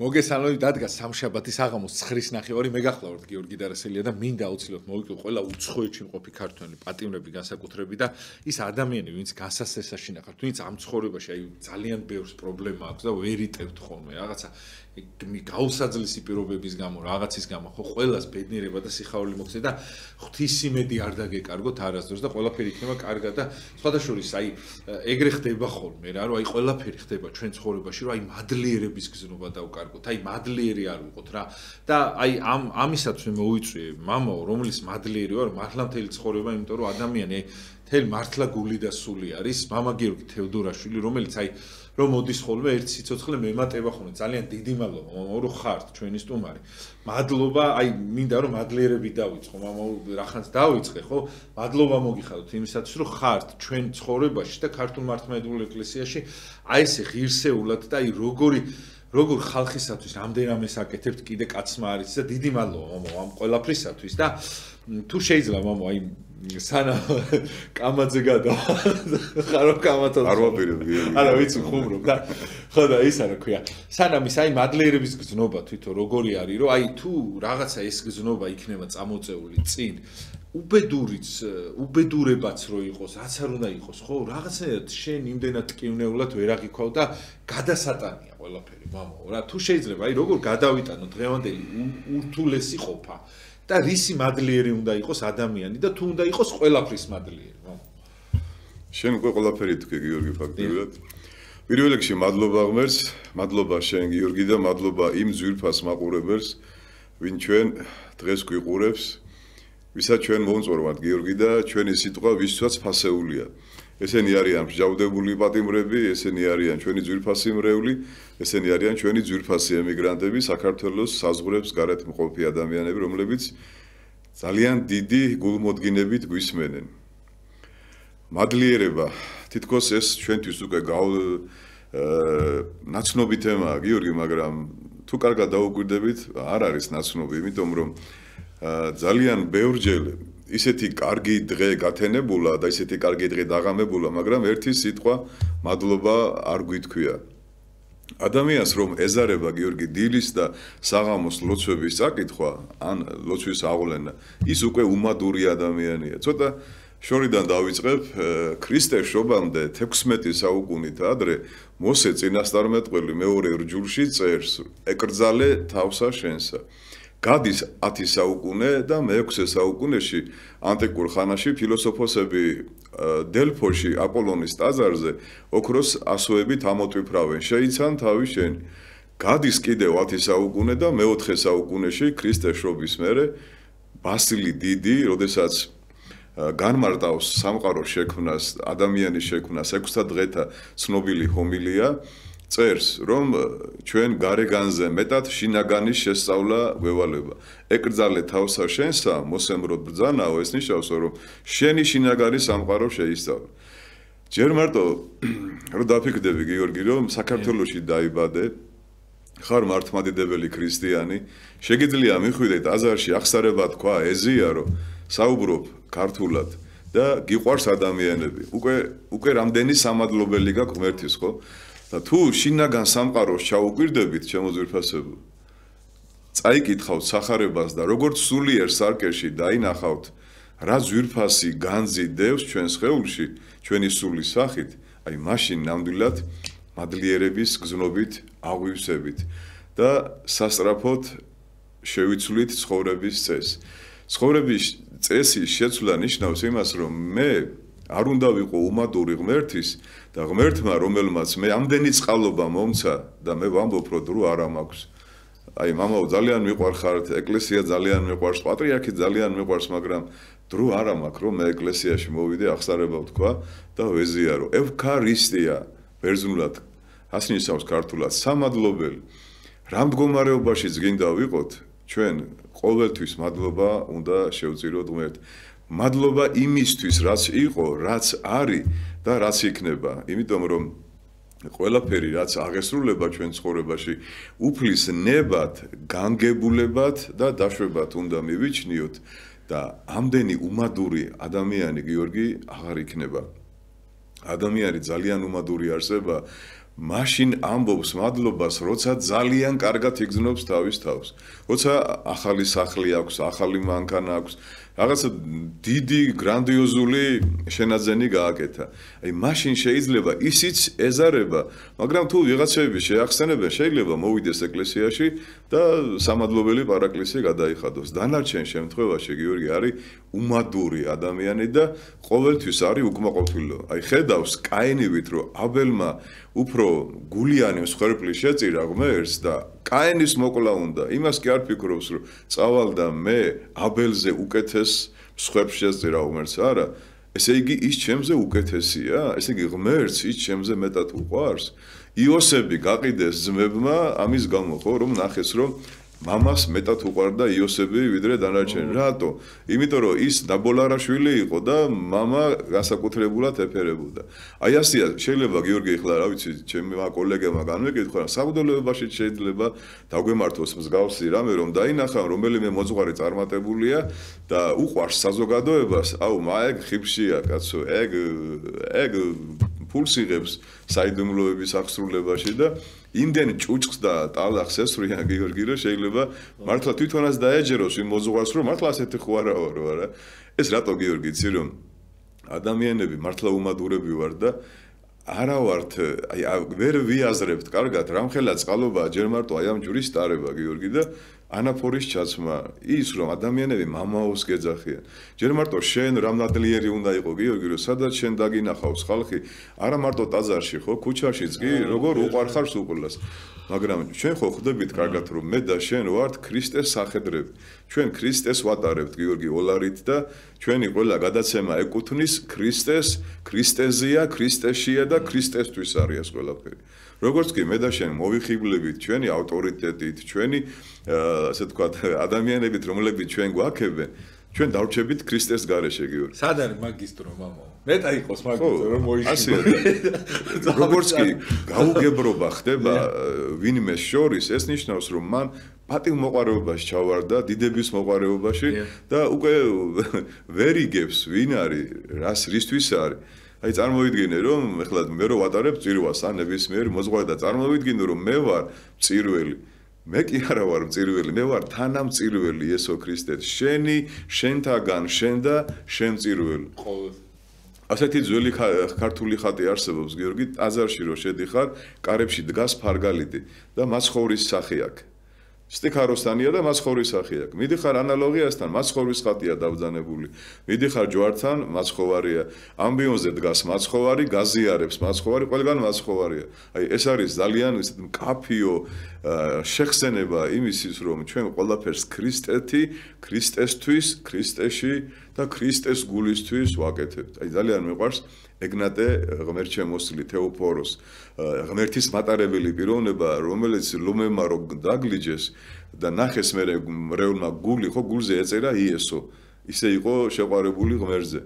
მოგესალმებით დადგა სამშაბათის საღამოს 9-ის ნახევარი მეგახლავართ გიორგი დარასელია და მინდა აუცილებლად მოვიყვე ყველა უცხოეთში მყოფი ქართველი პატიმრები განსაკუთრებით და ის ადამიანი ვინც გასასესაში ნახავთ ვინც ამ ცხოვრებაში აი ძალიან ბევრს პრობლემა აქვს და ვერ იტევთ ხოლმე რაღაცა გაუსაძლისი პირობების გამო რაღაცის გამო ხო ყველას ბედნიერება და სიხარული მოქცე და ღვთისმედი არ დაგეკარგოთ არასდროს და ყველაფერი იქნება კარგად და სხვადასხვის აი ეგრე ხდება ხოლმე რა რომ აი ყველაფერი ხდება ჩვენ ცხოვრებაში რომ აი მადლიერების გზნობა დავკარგოთ აი მადლიერი არ ვიყოთ რა და აი ამისათვის მოვიწვიე მამაო რომელიც მადლიერი ვარ მართლა მთელი ცხოვრება იმიტომ რომ ადამიანი აი თელ მართლა გული და სული არის მამა გიორგი თევდორაშვილი რომელიც აი რომ მოდის ხოლმე ერთ სიცოცხლე მემატება ხოლმე ძალიან დიდი მადლობა მამაო რომ ხართ ჩვენი სტუმარი მადლობა აი მინდა რომ მადლიერები დავიწყო მამაო რახანს დავიწყე ხო მადლობა მოგიხადოთ იმისათვის რომ ხართ ჩვენ ცხოვრებაში და ქართულ მართლმადიდებლურ ეკლესიაში აი ესე ღირსეულად და აი როგორ ხალხისათვის რამდენამეს აკეთებთ კიდე კაცმა არის და დიდი მადლობა მამაო ამ ყველაფრისათვის და თუ შეიძლება მამაო აი სანა კამაძე გადა ხარო კამათო არ ვაპირებდი არა ვიცი ხუმრობ და ხო და ის არა ქვია სანამ ის აი მადლიერების გზნობა თვითონ როგორი არის რომ აი თუ რაღაცა ეს გზნობა იქნება წამოწეული წინ უბედურებაც რო იყოს რაც არ უნდა იყოს ხო რაღაცნაირად შენ იმდენად ტკივნეულად ვერ აღიქვა და გადასატანია ყველაფერი მამაო რა თუ შეიძლება აი როგორ გადავიტანო დღევანდელი ურთულესი ყოფა და რისი მადლიერი უნდა იყოს ადამიანი და თუ უნდა იყოს ყველაფრის მადლიერი მამაო შენ უკვე ყველაფერი თქვი გიორგი ფაქტობრივად პირველ რიგში მადლობა ღმერთს მადლობა შენ გიორგი და მადლობა იმ ძვირფას მაყურებელს ვინ ჩვენ დღეს გვიყურებს ვისაც ჩვენ მოვწორვართ გიორგი და ჩვენი სიტყვა ვისთვისაც ფასეულია ესენი არიან მსჯავრდებული პატიმრები ესენი არიან ჩვენი ძვირფასი მრევლი ესენი არიან ჩვენი ძვირფასი ემიგრანტები საქართველოს საზღვრებს გარეთ მყოფი ადამიანები რომლებიც ძალიან დიდი გულმოდგინებით გვისმენენ მადლიერება თითქოს ეს ჩვენთვის უკვე ნაცნობი თემაა გიორგი მაგრამ თუ კარგად დაუკვირდებით არ არის ნაცნობი იმიტომ რომ ძალიან ბევრჯერ ისეთი კარგი დღე გათენებულა და ისეთი კარგი დღე დაღამებულა, მაგრამ ერთი სიტყვა მადლობა არ გვითქვია. ადამიანს რომ ეზარება გიორგი დილის და საღამოს ლოცვების საკითხვა, ან ლოცვის აღვლენა, ის უკვე უმადური ადამიანია. ცოტა შორიდან დავიწყებ ქრისტეს შობამდე 16 საუკუნით ადრე მოსე წინასწარმეტყველი მეორე რჯულში წერს ეკრძალე თავსა შენსა. გადის 10 საუკუნე და მე-6 საუკუნეში ანტიკურ ხანაში ფილოსოფოსები დელფოში აპოლონის ტაძარზე ოქროს ასოებით ამოტვიფრავენ შეიცან თავი შენ გადის კიდევ 10 საუკუნე და მე-4 საუკუნეში ქრისტეს შობის მერე ბასილი დიდი როდესაც განმარტავს სამყაროს შექმნას ადამიანის შექმნას 6 დღეთა ცნობილი ჰომილია წერს რომ ჩვენ გარეგანზე მეტად შინაგანის შესწავლა გვევალება. ეკრძალე თავსა შენსა, მოსემროდ ბრძანაო, ეს ნიშნავს რომ შენი შინაგანი სამყარო შეისწავლე. ჯერ მარტო რომ დაფიქრდები გიორგი რომ საქართველოში დაიბადე, ხარ მართლმადიდებელი ქრისტიანი, შეგიძლია მიხვიდე ტაძარში აღსარება თქვა ეზია რომ საუბრობ ქართულად და გიყვარს ადამიანები. უკვე რამდენი სამადლობელი გაქვს ღმერთის, ხო? და თუ შინაგან სამყაროს ჩაუკვირდებით ჩემო ძვირფასებო წაიკითხავთ სახარებას და როგორც სულიერ სარკეში დაინახავთ რა ძვირფასი განძი დევს ჩვენ სხეულში ჩვენი სულის სახით აი მაშინ ნამდვილად მადლიერების გზნობით აღვივსებით და სასწრაფოდ შევიცვლით ცხოვრების წესს ცხოვრების წესის შეცვლა ნიშნავს იმას რომ მე არ უნდა ვიყო უმადური ღმერთის და ღმერთმა რომელმაც მე ამდენი წყალობა მომცა და მე ვამბობ რომ დრო არ მაქვს აი მამაო ძალიან მიყვარხართ ეკლესია ძალიან მიყვარს პატრიარქი ძალიან მიყვარს მაგრამ დრო არ მაქვს რომ მე ეკლესიაში მოვიდე აღსარება ვთქვა და ვეზიარო ევქარისტია ბერძნულად ასნიშნავს ქართულად სამადლობელი რა მდგომარეობაშიც გინდა ვიყოთ ჩვენ ყოველთვის მადლობა უნდა შევწიროთ ღმერთს მადლობა იმისთვის, რაც იყო, რაც არის და რაც იქნება. იმიტომ რომ ყველაფერი რაც აღესრულება ჩვენ ცხოვრებაში, უფლის ნებად, განგებულებად და დაშვებად უნდა მივიჩნიოთ და ამდენი უმადური ადამიანი გიორგი აღარ იქნება. ადამიანი ძალიან უმადური არსება, მაშინ ამბობს მადლობას, როცა ძალიან კარგად იგრძნობს თავის თავს. როცა ახალი სახლი აქვს, ახალი მანქანა აქვს, რაღაცა დიდი გრანდიოზული შენაძენი გააკეთა. აი მაშინ შეიძლება ისიც ეზარება, მაგრამ თუ ვიღაცები შეახსენებენ, შეიძლება მოვიდეს ეკლესიაში და სამადლობელი პარაკლისი გადაიხადოს. დანარჩენ შემთხვევაში გიორგი არის უმადური ადამიანი და ყოველთვის არის უკმაყოფილო. აი ხედავს კაინივით, რომ აბელმა უფრო გულიანი მსხვერპლი შეწირა ღმერთს და კაინის მოკლა უნდა. იმას კი არ ფიქრობს, რომ წავალდა მე აბელზე უკეთეს მსხვერპლს შეწირა ღმერთს, არა. ესე იგი ის ჩემზე უკეთესია, ესე იგი ღმერთს ის ჩემზე მეტად უყვარს. იოსები გაყიდეს ძმებმა ამის გამო, ხო, რომ ნახეს, რომ მამას მეტად უყვარდა იოსები ვიდრე დანარჩენი. რატო? იმიტომ რომ ის დაბოლარაშვილი იყო და მამა განსაკუთრებულად ეფერებოდა. აი ასეა, შეიძლება გიორგი ახლა რა ვიცი, ჩემი კოლეგებმა განვეკითხა, საბრძოლოებაში შეიძლება დაგვემართოს მსგავსი რამე, რომ დაინახავ, რომელიმე მოძღვარი წარმატებულია და უყვარს საზოგადოებას, აუ, ეგ ხიფშია, კაცო, ეგ ფულს იღებს საიდუმლოების აღსრულებაში და იმდენ ჭუჭყს და ტალახს ესვრიან გიორგი, რომ შეიძლება მართლა თვითონაც დაეჯეროს იმ მოძღვარს, რომ მართლა ასეთი ხო არა ვარო, არა? ეს რატო გიორგი, იცი რომ ადამიანები მართლა უმადურები ვარ და არა ვართ, აი ვერ ვიაზრებთ კარგად, რამხელა წყალობაა ჯერ მარტო აი ამ ჯურის ტარება გიორგი და ანაფორის ჩაცმა, ის რომ ადამიანები მამაოს გეძახიან. ჯერ მარტო შენ რამნადლიერი უნდა იყო გიორგი, რომ სადაც შენ დაგინახავს ხალხი, არა მარტო ტაძარში ხო, ქუჩაშიც კი, როგორ უყარხარს უყოლას. მაგრამ ჩვენ ხო ხვდებით კარგად, რომ მე და შენ ვართ ქრისტეს სახედრები. ჩვენ ქრისტეს ვატარებთ გიორგი ოლარით და ჩვენი ყველა გადაცემა ეკუთვნის ქრისტეს, ქრისტეზია, ქრისტეშია და ქრისტესთვის არის ეს ყველაფერი. როგორც კი მე და შენ მოვიხიბლებით ჩვენი ავტორიტეტით, ჩვენი ასე ვთქვათ, ადამიანებით, რომლებიც ჩვენ გვაქებენ, ჩვენ დავრჩებით ქრისტეს გარეშე გიორგი. სად არის მაგისტრო მამაო? მეტა იყოს მაგისტრო რომ მოიშიბო. როგორც კი გაუგებრობა ხდება ვინმეს შორის, ეს ნიშნავს, რომ მან პატივმოყვარეობაში ჩავარდა, დიდების მოყვარეობაში და უკვე ვერ იგებს ვინ არის, რისთვის არის. აი წარმოვიდგინე რომ ეხლა მე რო ვატარებ წირვას ან ნებისმიერ მოძღვარი და წარმოვიდგინე რომ მე ვარ წირველი. მე კი არა ვარ მწირველი, მე ვარ თანამწირველი იესო ქრისტე. შენი, შენთაგან, შენ და შენ მწირველი. ასეთი ძველი ქართული ხატი არსებობს გიორგი, ტაძარში რო შედიხარ, კარებში დგას ფარგალიტი და მაცხოვრის სახე აქვს. სტიქაროსთანია და მაცხოვრის სახე აქვს. მიდიხარ ანალოგიასთან, მაცხოვრის ხატია დავძანებული. მიდიხარ ჯვართან, მაცხოვარია. ამბიონზე დგას მაცხოვარი, გაზიარებს მაცხოვარი, ყველგან მაცხოვარია. აი ეს არის ძალიან ისეთ მკაფიო შეხსენება იმისის, რომ ჩვენ ყველაფერს ქრისტეთი, ქრისტესთვის, ქრისტეში და ქრისტეს გულისთვის ვაკეთებთ. აი ძალიან მიყვარს ეგნატე ღმერთშემოსილი თეოფოროს ღმერთის მატარებელი პიროვნება, რომელიც ლომემა რო დაგლიჯეს და ნახეს მე რეულმა გული, ხო გულზე ეწერა იესო. ისე იყო შეყვარებული ღმერთზე.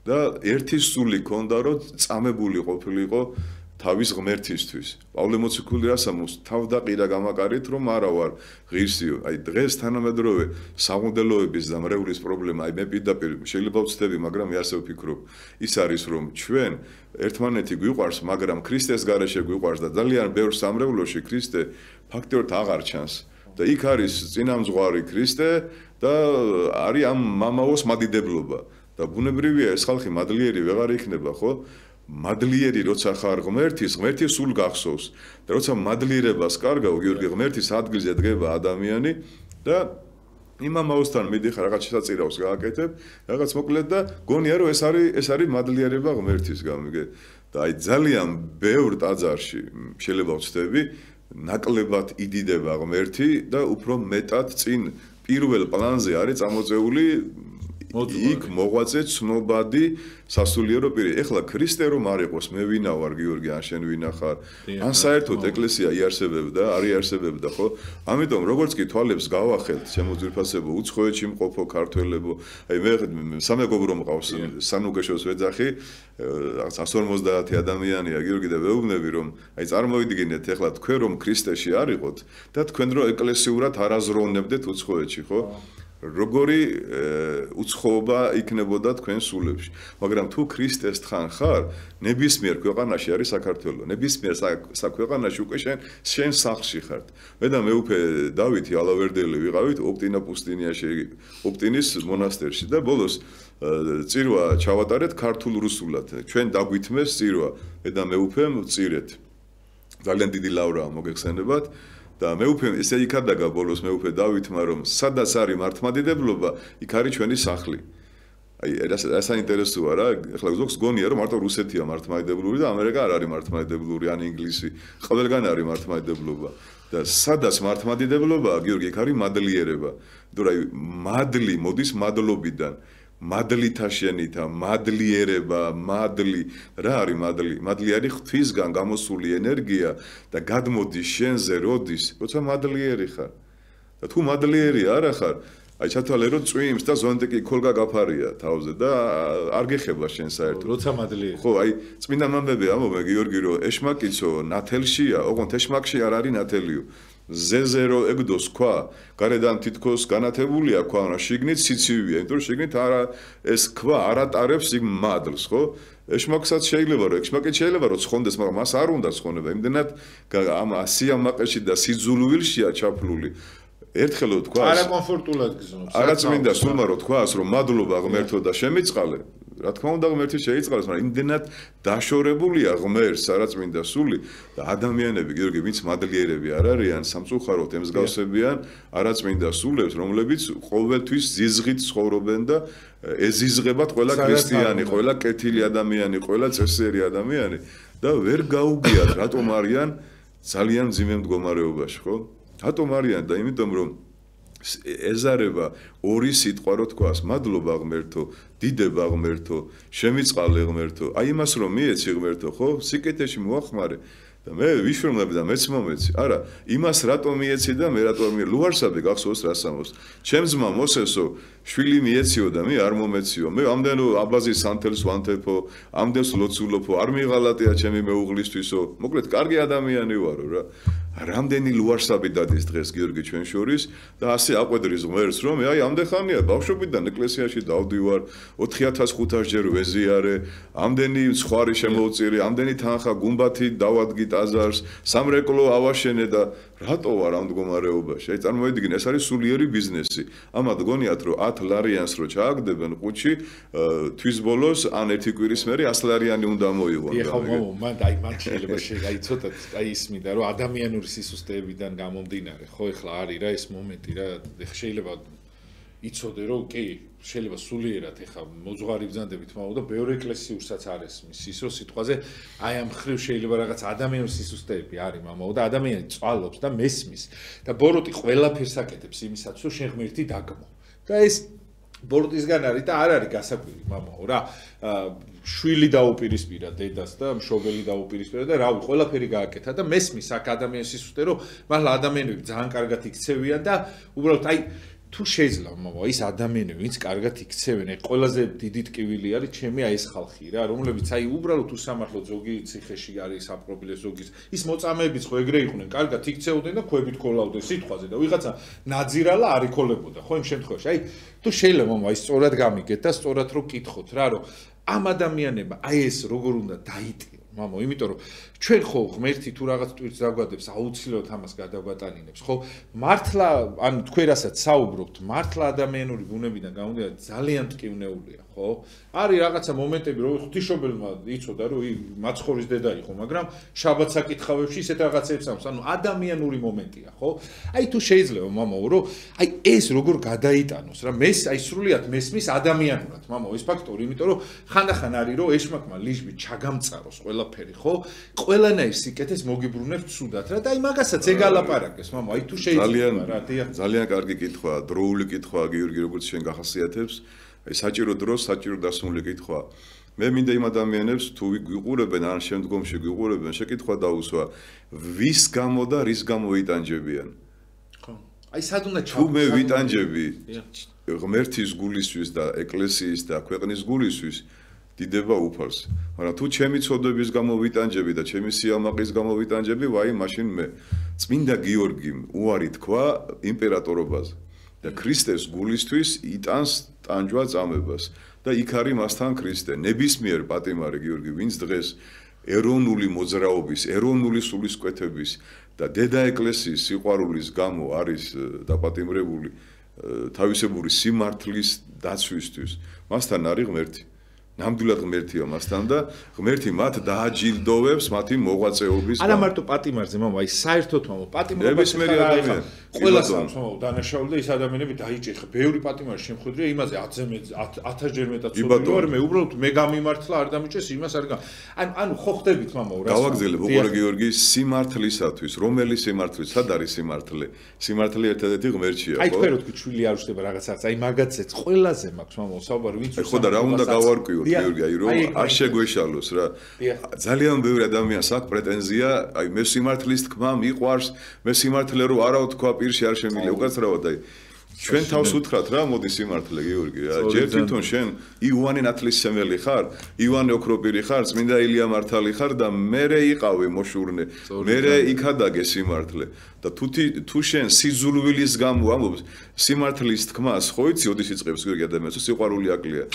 და ერთი სული ქონდა, რომ წამებული ყოფილიყო თავის ღმერთისთვის. პავლე მოციქული რასამოს თავდაყირა გამაკარით, რომ არა ვარ ღირსიო. აი დღეს თანამედროვე სამოდელოების და მრევლის პრობლემა, აი მე პირდაპირ შეიძლება ვცდები, მაგრამ მე ასე ვფიქრობ. ის არის, რომ ჩვენ ერთმანეთი გვიყვარს, მაგრამ ქრისტეს გარეშე გვიყვარს და ძალიან ბევრ სამრევლოში ქრისტე ფაქტობრივად აღარ ჩანს. და იქ არის წინამძღვარი ქრისტე და არის ამ მამაოს მადიდებლობა. და ბუნებრივია ეს ხალხი მადლიერი ვეღარ იქნება, ხო? მადლიერი როცა ხარ ღმერთის სულ გახსოვს და როცა მადლიერებას კარგავ გიორგი ღმერთის ადგილზე დგება ადამიანი და იმამაოსთან მიდიხარ რაღაც შესაწირავს გააკეთებ რაღაც მოკლედ და გონია რომ ეს არის მადლიერება ღმერთის გამიგე და აი ძალიან ბევრ ტაძარში შეიძლება ვცდები ნაკლებად იდიდება ღმერთი და უფრო მეტად წინ პირველ პლანზე არის წამოწეული იქ მოღვაწე ცნობადი სასულიერო პირი. ეხლა ქრისტე რომ არ იყოს, მე ვინა ვარ გიორგი, ან შენ ვინა ხარ? ან საერთოდ ეკლესია იარსებებდა, არ იარსებებდა, ხო? ამიტომ როგორც კი თვალებს გავახელთ, ჩემო ძვირფასებო, უცხოეთში მყოფო ქართველებო, აი მე სამეგობრო მყავს, სანუგეშოს ვეძახი, 150 ადამიანია გიორგი და ვეუბნები რომ აი წარმოიდგინეთ ეხლა თქვენ რომ ქრისტეში არ იყოთ და თქვენ რომ ეკლესიურად არაზროვნებდეთ უცხოეთში, ხო? როგორი უცხოობა იქნებოდა თქვენ სულებში. მაგრამ თუ ქრისტეს თხან ხარ, ნებისმიერ ქვეყანაში არის საქართველო. ნებისმიერ საქვეყანაში უკვე შენ სახლში ხართ. მე და მეუფე დავითი ალავერდელი ვიყავით ოპტინა პუსტინიაში, ოპტინის მონასტერში და ბოლოს წირვა ჩავატარეთ ქართულ რუსულად. ჩვენ დაგვითმეს წირვა. მე და მეუფემ წირეთ. ძალიან დიდი ლავრაა მოგეხსენებათ. და მეუფე ესე იქადაგა ბოლოს მეუფე დავითმა რომ სადაც არის მართლმადიდებლობა, იქ არის ჩვენი სახლი. აი ეს საინტერესოა რა, ახლა ზოგს გონია რომ მარტო რუსეთია მართლმადიდებლური და ამერიკა არ არის მართლმადიდებლური, ან ინგლისი, ყველგან არის მართლმადიდებლობა. და სადაც მართლმადიდებლობაა, გიორგი, იქ არის მადლიერება. იმიტომ რომ მადლი მოდის მადლობიდან. მადლითა შენითა, მადლიერება, მადლი, რა არის მადლი? მადლი არის ღვთისგან გამოსული ენერგია და გადმოდის შენზე, როდის, როცა მადლიერი ხარ. და თუ მადლიერი არ ხარ, აი ჩათვალე რომ წვიმს და ზონტიკი ქოლგა გაფარია თავზე და არ გეხება შენ საერთოდ. როცა მადლიერი. ხო, აი წმინდა მამბები ამბობენ გიორგი რომ ეშმაკიცო ნათელშია, ოღონდ ეშმაკში არ არის ნათელიო. ზეზერო ეგდოს ქვა, გარედან თითქოს განათებულია ქვა, მაგრამ შიგნით სიცივია, იმიტომ რომ შიგნით არა ეს ქვა არ ატარებს იმ მადლს, ხო? ეშმაკსაც შეიძლება რომ ეშმაკიც შეიძლება რომ ცხონდეს, მაგრამ მას არ უნდა ცხონება. იმდენად ამ სიამაყეში და სიძულვილშია ჩაფლული. ერთხელ თქვა არა კომფორტულად გზნობს. არა წმინდა სულმა რომ თქვას რომ მადლობა ღმერთო და შემიწყალე. რა თქმა უნდა ღმერთი შეიწყალეს, მაგრამ იმდენად დაშორებულია ღმერთს არა წმინდა სული და ადამიანები გიორგი ვინც მადლიერები არ არიან, სამწუხაროდ ემსგავსებიან არა წმინდა სულებს, რომლებიც ყოველთვის ზიზღით ცხოვრობენ და ეზიზღებათ ყველა ქრისტიანი, ყველა კეთილი ადამიანი, ყველა წესიერი ადამიანი და ვერ გაუგიათ რატომ არიან ძალიან მძიმე მდგომარეობაში, ხო? რატომ არიან და იმიტომ რომ ეზარება ორი სიტყვა რო თქვას, მადლობა ღმერთო, დიდება ღმერთო, შემიწყალე ღმერთო, აი იმას რომ მიეცი ღმერთო, ხო? სიკეთეში მოახმარე და მე ვიშრომლები და მეც მომეცი. არა, იმას რატომ მიეცი და მე რატომ ლუარსაბი გახსოვს რას ამბობს. ჩემს ძმა მოსესო შვილი მიეციო და მე არ მომეციო. მე ამდენო აბაზის სანთელს ვანთებო, ამდენს ლოცულობო, არ მიღალატია ჩემი მეუღლისთვისო. მოკლედ, კარგი ადამიანი ვარო რა. რამდენი ლუარსაბი დადის დღეს გიორგი ჩვენ შორის და ასე აყვედრის ღმერთს რომ მე აი ამდენ ხანია ბავშვობიდან ეკლესიაში დავდივარ 4500 ჯერ ვეზიარე ამდენი ცხარი შემოვწირი ამდენი თანხა გუმბათი დავადგი ტაძარს სამრეკლო ავაშენე და რატო ვარ ამ მდგომარეობაში აი წარმოიდგინე ეს არის სულიერი ბიზნესი ამათ გონიათ რომ 10 ლარიანს რო ჩააგდებენ ყუთში თვის ბოლოს ან ერთი კვირის მერე 100 ლარიანი უნდა მოიღონ ეხლა მან აი მან შეიძლება აი ცოტა აი ისმიდა რომ ადამიანური სისუსტეებიდან გამომდინარე ხო ეხლა არის რა ეს მომენტი რა შეიძლება იცოდე რომ კი შეიძლება სულიერად ეხლა მოძღვარი ბრძანდებით მაო და ბევრ ეკლესიურსაც არ ესმის ის რომ სიტყვაზე აი ამ ხრივ შეიძლება რაღაც ადამიანური სისუსტეები არის მამაო და ადამიანი წვალობს და მესმის და ბოროტი ყველაფერს აკეთებს იმისაც რომ შენ ღმერთი დაგმო და ეს ბოროტისგან არის და არ არის გასაკვირი მამაო რა შვილი დაუპირისპირა დედას და მშობელი დაუპირისპირა და რავი ყველაფერი გააკეთა და მესმის აქ ადამიანის სისუსტე რომ მართლა ადამიანები ძალიან კარგად იქცევიან და უბრალოდ აი თუ შეიძლება მამა ის ადამიანები ვინც კარგად იქცევენ აი ყველაზე დიდი ტკივილი არის ჩემი აი ეს ხალხი რა რომლებიც აი უბრალოდ უსამართლო ზოგი ციხეში არის აპრობილე ზოგის ის მოწამეებიც ხო ეგრე იყვნენ კარგად იქცეოდნენ და ქვებით ქოლავდნენ სიტყვაზე და ვიღაცა ნაძირალა არ იქოლებოდა ხო იმ შემთხვევაში აი თუ შეიძლება მამა აი სწორად გამიგეთ და სწორად რო კითხოთ რა რომ ამ ადამიანებმა აი ეს როგორ უნდა დაიტიო მამო იმიტომ რომ ჩვენ ხო ღმერთი თუ რაღაც ტვირთს დაგვადებს აუცილებლად ამას გადაგვატანინებს ხო მართლა ან თქვენ რასაც საუბრობთ მართლა ადამიანური ბუნებიდან გამომდინარე ძალიან ტკივნეულია ხო არის რაღაცა მომენტები რომ ღვთისმშობელმა იცოდა რომ მაცხოვრის დედა იყო მაგრამ შაბათს აკითხავებში ისეთ რაღაცებს ამს ანუ ადამიანური მომენტია ხო აი თუ შეიძლება მამაო რომ აი ეს როგორ გადაიტანოს რა მე აი სრულიად მესმის ადამიანურად მამაო ეს ფაქტორი იმიტომ რომ ხანდახან არის რომ ეშმაკმა ლიჟბი ჩაგამწაროს ყველაფერი ხო ყველანაირ სიკეთეს მოგიბრუნებს ცუდად რა და აი მაგასაც ეგალაპარაკეს მამა აი თუ შეიძლება რა ძალიან კარგი კითხვაა დროული კითხვაა გიორგი როგორც შენ გახასიათებს აი საჭირო დროს საჭირო დასმული კითხვა მე მინდა იმ ადამიანებს თუ ვიყურებენ ან შემდგომში ვიყურებენ შეკითხვა დაუსვა ვის გამო და რის გამო იტანჯებიან ხო აი სად უნდა თუ მე ვიტანჯები ღმერთის გულისთვის და ეკლესიის და ქვეყნის გულისთვის დიდება უფალს მაგრამ თუ ჩემი ცოდვების გამო ვიტანჯები და ჩემი სიამაყის გამო ვიტანჯები ვაი მაშინ მე წმინდა გიორგიმ უარი თქვა იმპერატორობაზე და ქრისტეს გულისთვის იტანს ტანჯვა წამებას და იქ არის მასთან ქრისტე. ნებისმიერ პატიმარი გიორგი, ვინც დღეს ეროვნული მოძრაობის, ეროვნული სულისკვეთების და დედა ეკლესიის სიყვარულის გამო არის დაპატიმრებული თავისებური სიმართლის დაცვისთვის, მასთან არის ღმერთი. ნამდვილად ღმერთია მასთან და ღმერთი მათ დააჯილდოვებს მათი მოღვაწეობის. არა მარტო პატიმარზე, მამა, აი საერთოდ მამა, პატიმრობას ყველას აქვს მამა დანაშაული და ის ადამიანები დაიჭირა. ბევრი პატიმარი შემხვედრია იმაზე 1000-ჯერ მეტად ცოდნი ვარ, მე უბრალოდ მე გამიმართლა არ დამიჭეს იმას არ ანუ ხო ხდებით მამა რა. გავაგზელებ უყურე გიორგი სიმართლისათვის, რომელი სიმართლე, სად არის სიმართლე? სიმართლე ერთადერთი ღმერთია, ხო? აი თქვენ რო თქვი ჩვილი არ უშდება რაღაცას, აი მაგაცეც ყველაზე მაქვს მამა საუბარი ვინც ხო და რა უნდა გავარკვიო გიორგი, აი რომ არ შეგვეშალოს რა. ძალიან ბევრი ადამიანს აქვს პრეტენზია, აი მე სიმართლის თქმა მიყვარს, მე სიმართლე რო არა ვთქვა პირში არ შემიძლია უკაცრავად აი ჩვენ თავს უთხრათ რა მოდი სიმართლე გიორგი რა. ჯერ თვითონ შენ იოანე ნათლისმცემელი ხარ, იოანე ოქროპირი ხარ, წმინდა ილია მართალი ხარ და მერე იყავი მოშურნე. მერე იქადაგე სიმართლე. და თუ შენ სიძულვილის გამო ამბობს სიმართლის თქმას, ხო იცი ოდის იწყებს გიორგი ადამიანს, სიყვარული აკლია.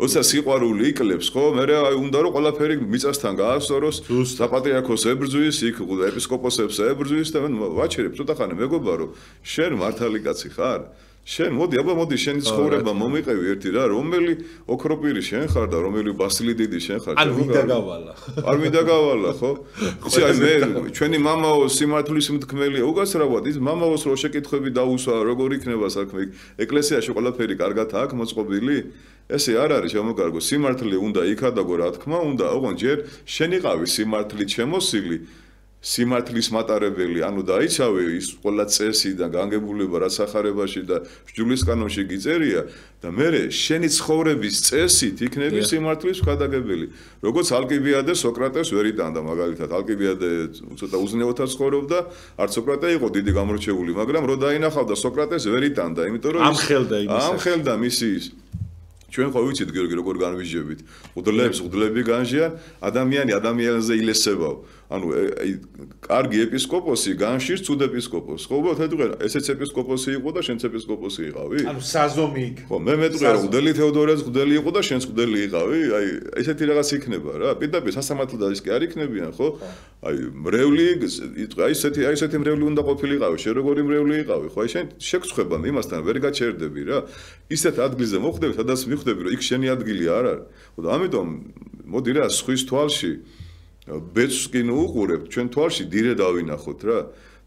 ოცა სიყვარული იკლებს, ხო? მერე აი უნდა რომ ყველაფერი მიწასთან გაასწოროს, საპატრიარქოს ებრძვის, იქ ეპისკოპოსებს ებრძვის და ვაჩერებ ცოტა ხანი მეგობა რომ შენ მართალი კაცი ხარ? შენ მოდი, აბა მოდი შენი ცხოვრება მომიყევი ერთი რა, რომელი ოქროპირი შენ ხარ და რომელი ბასილი დიდი შენ ხარ? არ მინდა გავალა. არ მინდა გავალა, ხო? იცი აი მე ჩვენი მამაო სიმართლის მთქმელია, უგაცრავად ის მამაოს რო შეკითხვები დაუსვა, როგორ იქნება საქმე? ეკლესიაში ყველაფერი კარგად აქვს მოწყობილი? ესე არ არის შემოგარგო, სიმართლე უნდა იქადაგო რა თქმა უნდა, ოღონდ ჯერ შენ იყავი სიმართლით შემოსილი, სიმართლის მატარებელი, ანუ დაიცავე ის ყველა წესი და განგებულება რაც ახარებაში და სჯულის კანონში გიწერია და მე შენი ცხოვრების წესით იქნები სიმართლის ხადაგებელი. როგორც ალკიბიადე სოკრატეს ვერ იტანდა მაგალითად, ალკიბიადე ცოტა უზნეოთად ცხოვრობდა, არც სოკრატე იყო დიდი გამორჩეული, მაგრამ რო დაინახავდა სოკრატეს ვერ იტანდა, იმიტომ რომ ამხელდა მისი ის ჩვენ ხო ვიცით გიორგი როგორ განვიჟებით ღუდლები განჟიან ადამიანი ადამიანზე ილესებავ ანუ კარგი ეპისკოპოსი განშირს ცუდ ეპისკოპოსს ხო უბრალოდ ეთქვენ ესეც ეპისკოპოსი იყო და შენც ეპისკოპოსი იყავი ანუ საზომი იქ ხო მე მეტყვი რომ ღუდელი თეოდორეც ღუდელი იყო და შენც ღუდელი იყავი აი ესეთი რაღაც იქნება რა პირდაპირ სასამართლო და ის კი არ იქნებიან ხო აი მრევლი აი ესეთი მრევლი უნდა ყოფილიყავი შენ როგორი მრევლი იყავი ხო აი შენ შეგწხვება იმასთან ვერ გაჩერდები რა ისეთ ადგილზე მოხვდები სადაც მიხვდები რომ იქ შენი ადგილი არ არის ხო და ამიტომ მოდი რა სხვის თვალში ბეწს კი ნუ უყურებ ჩვენ თვალში დირე დავინახოთ რა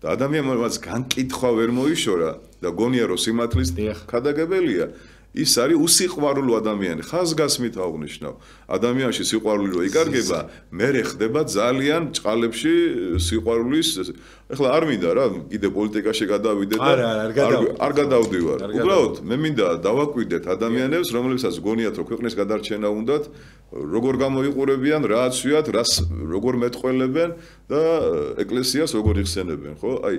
და ადამიანმა მას განკითხვა ვერ მოიშორა და გონია რომ სიმართლის ხადაგებელია ის არის უსიყვარულო ადამიანი ხაზგასმით აღნიშნავ ადამიანში სიყვარული რო იკარგება მე ხდება ძალიან ჭყალებში სიყვარულის ეხლა არ მინდა რა კიდე პოლიტიკაში გადავიდე და არ გადავდივარ უბრალოდ მე მინდა დავაკვირდეთ ადამიანებს რომლებსაც გონიათ რომ ქვეყნის გადარჩენა უნდათ როგორ გამოიყურებიან რა აცვიათ რას როგორ მეტყველებენ და ეკლესიას როგორ იხსენებენ ხო აი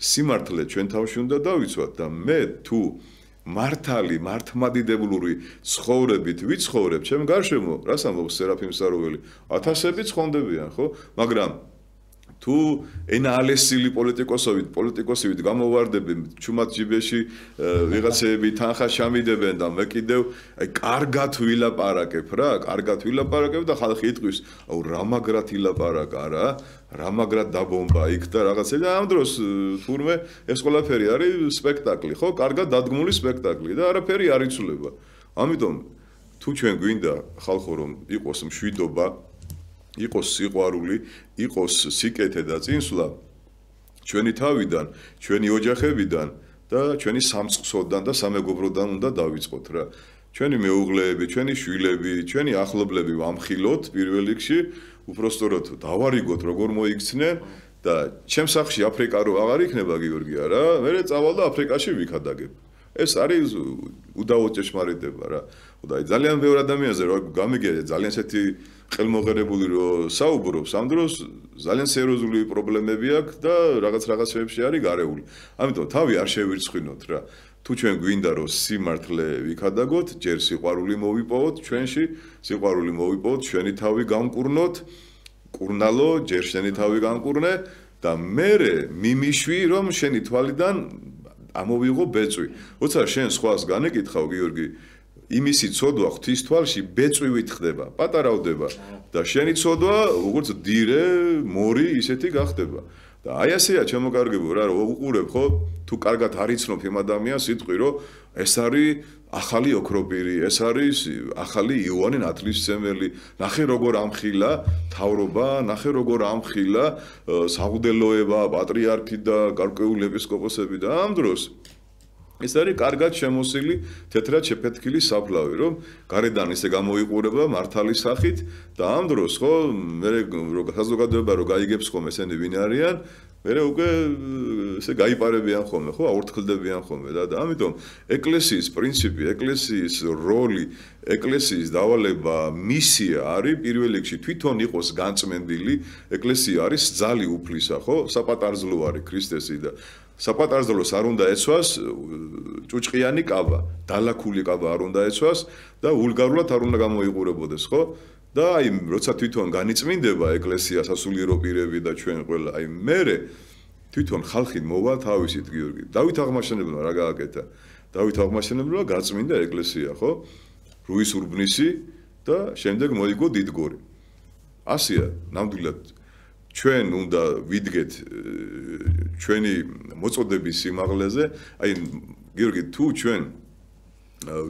სიმართლე ჩვენ თავში უნდა დავიცვათ და მე თუ მართალი მართმადიდებლური ცხოვრებით ვიცხოვრებ ჩემ გარშემო რას ამბობს სერაფიმ საროველი ათასები ცხონდებიან ხო მაგრამ თუ ენა ალესილი პოლიტიკოსივით გამოვარდები ჩუმად ჯიბეში ვიღაცები თანხა შამიდებენ და მე კიდევ აი კარგად ვილაპარაკებ რა კარგად ვილაპარაკებ და ხალხი იტყვის აუ რა მაგრად ილაპარაკა რა რა მაგრად დაბომბა იქ და რაღაცები და ამ დროს თურმე ეს ყველაფერი არის სპექტაკლი ხო კარგად დადგმული სპექტაკლი და არაფერი არ იცვლება ამიტომ თუ ჩვენ გვინდა ხალხო რომ იყოს მშვიდობა იყოს სიყვარული, იყოს სიკეთე და წინსვლა ჩვენი თავიდან, ჩვენი ოჯახებიდან და ჩვენი სამწყსოდან და სამეგობროდან უნდა დავიწყოთ რა. ჩვენი მეუღლეები, ჩვენი შვილები, ჩვენი ახლობლები ვამხილოთ პირველ რიგში, უпростоროდ დავარიგოთ როგორ მოიქცნენ და ჩემს სახლში აფრიკა რო აღარ იქნება გიორგია რა, მე წავალ და აფრიკაში ვიქადაგებ. ეს არის უდაოდ ჭეშმარიტება რა. და ძალიან ბევრი ადამიანზე რო გამიგე ძალიან ესეთი ხელმოღერებული რომ საუბრობს ამ დროს ძალიან სერიოზული პრობლემები აქვს და რაღაცებში არის გარეული. ამიტომ თავი არ შევირცხინოთ რა. თუ ჩვენ გვინდა რომ სიმართლე ვიქადაგოთ, ჯერ სიყვარული მოვიპოვოთ ჩვენში, სიყვარული მოვიპოვოთ, ჩვენი თავი გამკურნოთ, კურნალო, ჯერ შენი თავი გამკურნე და მერე მიმიშვი რომ შენი თვალიდან ამოვიღო ბეწვი. როცა შენ სხვას განეკითხავ გიორგი, იმისი ცოდვა ღვთის თვალში ბეწვივით ხდება, პატარავდება და შენი ცოდვა როგორც დირე, მორი ისეთი გახდება. და აი ასეა ჩემოკარგებო რა, რომ უყურებ ხო, თუ კარგად არიცნობ იმ ადამიანს სიტყვი, რომ ეს არის ახალი ოქროპირი, ეს არის ახალი იოანე ნათლისმცემელი. ნახე როგორ ამხილა თავრობა, ნახე როგორ ამხილა საღვთელოება, პატრიარქი და გარკვეული ეპისკოპოსები და ამ დროს ეს არის კარგად შემოსილი თეთრად შეფეთქილი საფლავი, რომ გარედან ისე გამოიყურება მართალის სახით და ამ დროს ხო მე საზოგადოება რო გაიგებს ხომ ესენი ვინ არიან, მე უკვე ესე გაიპარებიან ხოლმე, ხო, აურთქლდებიან ხოლმე და ამიტომ ეკლესიის პრინციპი, ეკლესიის როლი, ეკლესიის დავალება, მისია არის პირველ რიგში თვითონ იყოს განწმენდილი, ეკლესია არის ძალი უფლისა, ხო, საპატარძლო არის ქრისტესი და საპატარძლოს არ უნდა ეცვას ჭუჭყიანი კაბა, დალაქული კაბა არ უნდა ეცვას და ვულგარულად არ უნდა გამოიყურებოდეს, ხო? და აი, როცა თვითონ განიწმინდება ეკლესია, სასულიერო პირები და ჩვენ ყველა, აი, მერე თვითონ ხალხი მოვა თავისით, გიორგი. დავით აღმაშენებელმა რა გააკეთა? დავით აღმაშენებელმა გაწმინდა ეკლესია, ხო? რუის ურბნისი და შემდეგ მოიგო დიდგორი. ასია, ნამდვილად ჩვენ უნდა ვიდგეთ ჩვენი მოწოდების სიმაღლეზე, აი გიორგი, თუ ჩვენ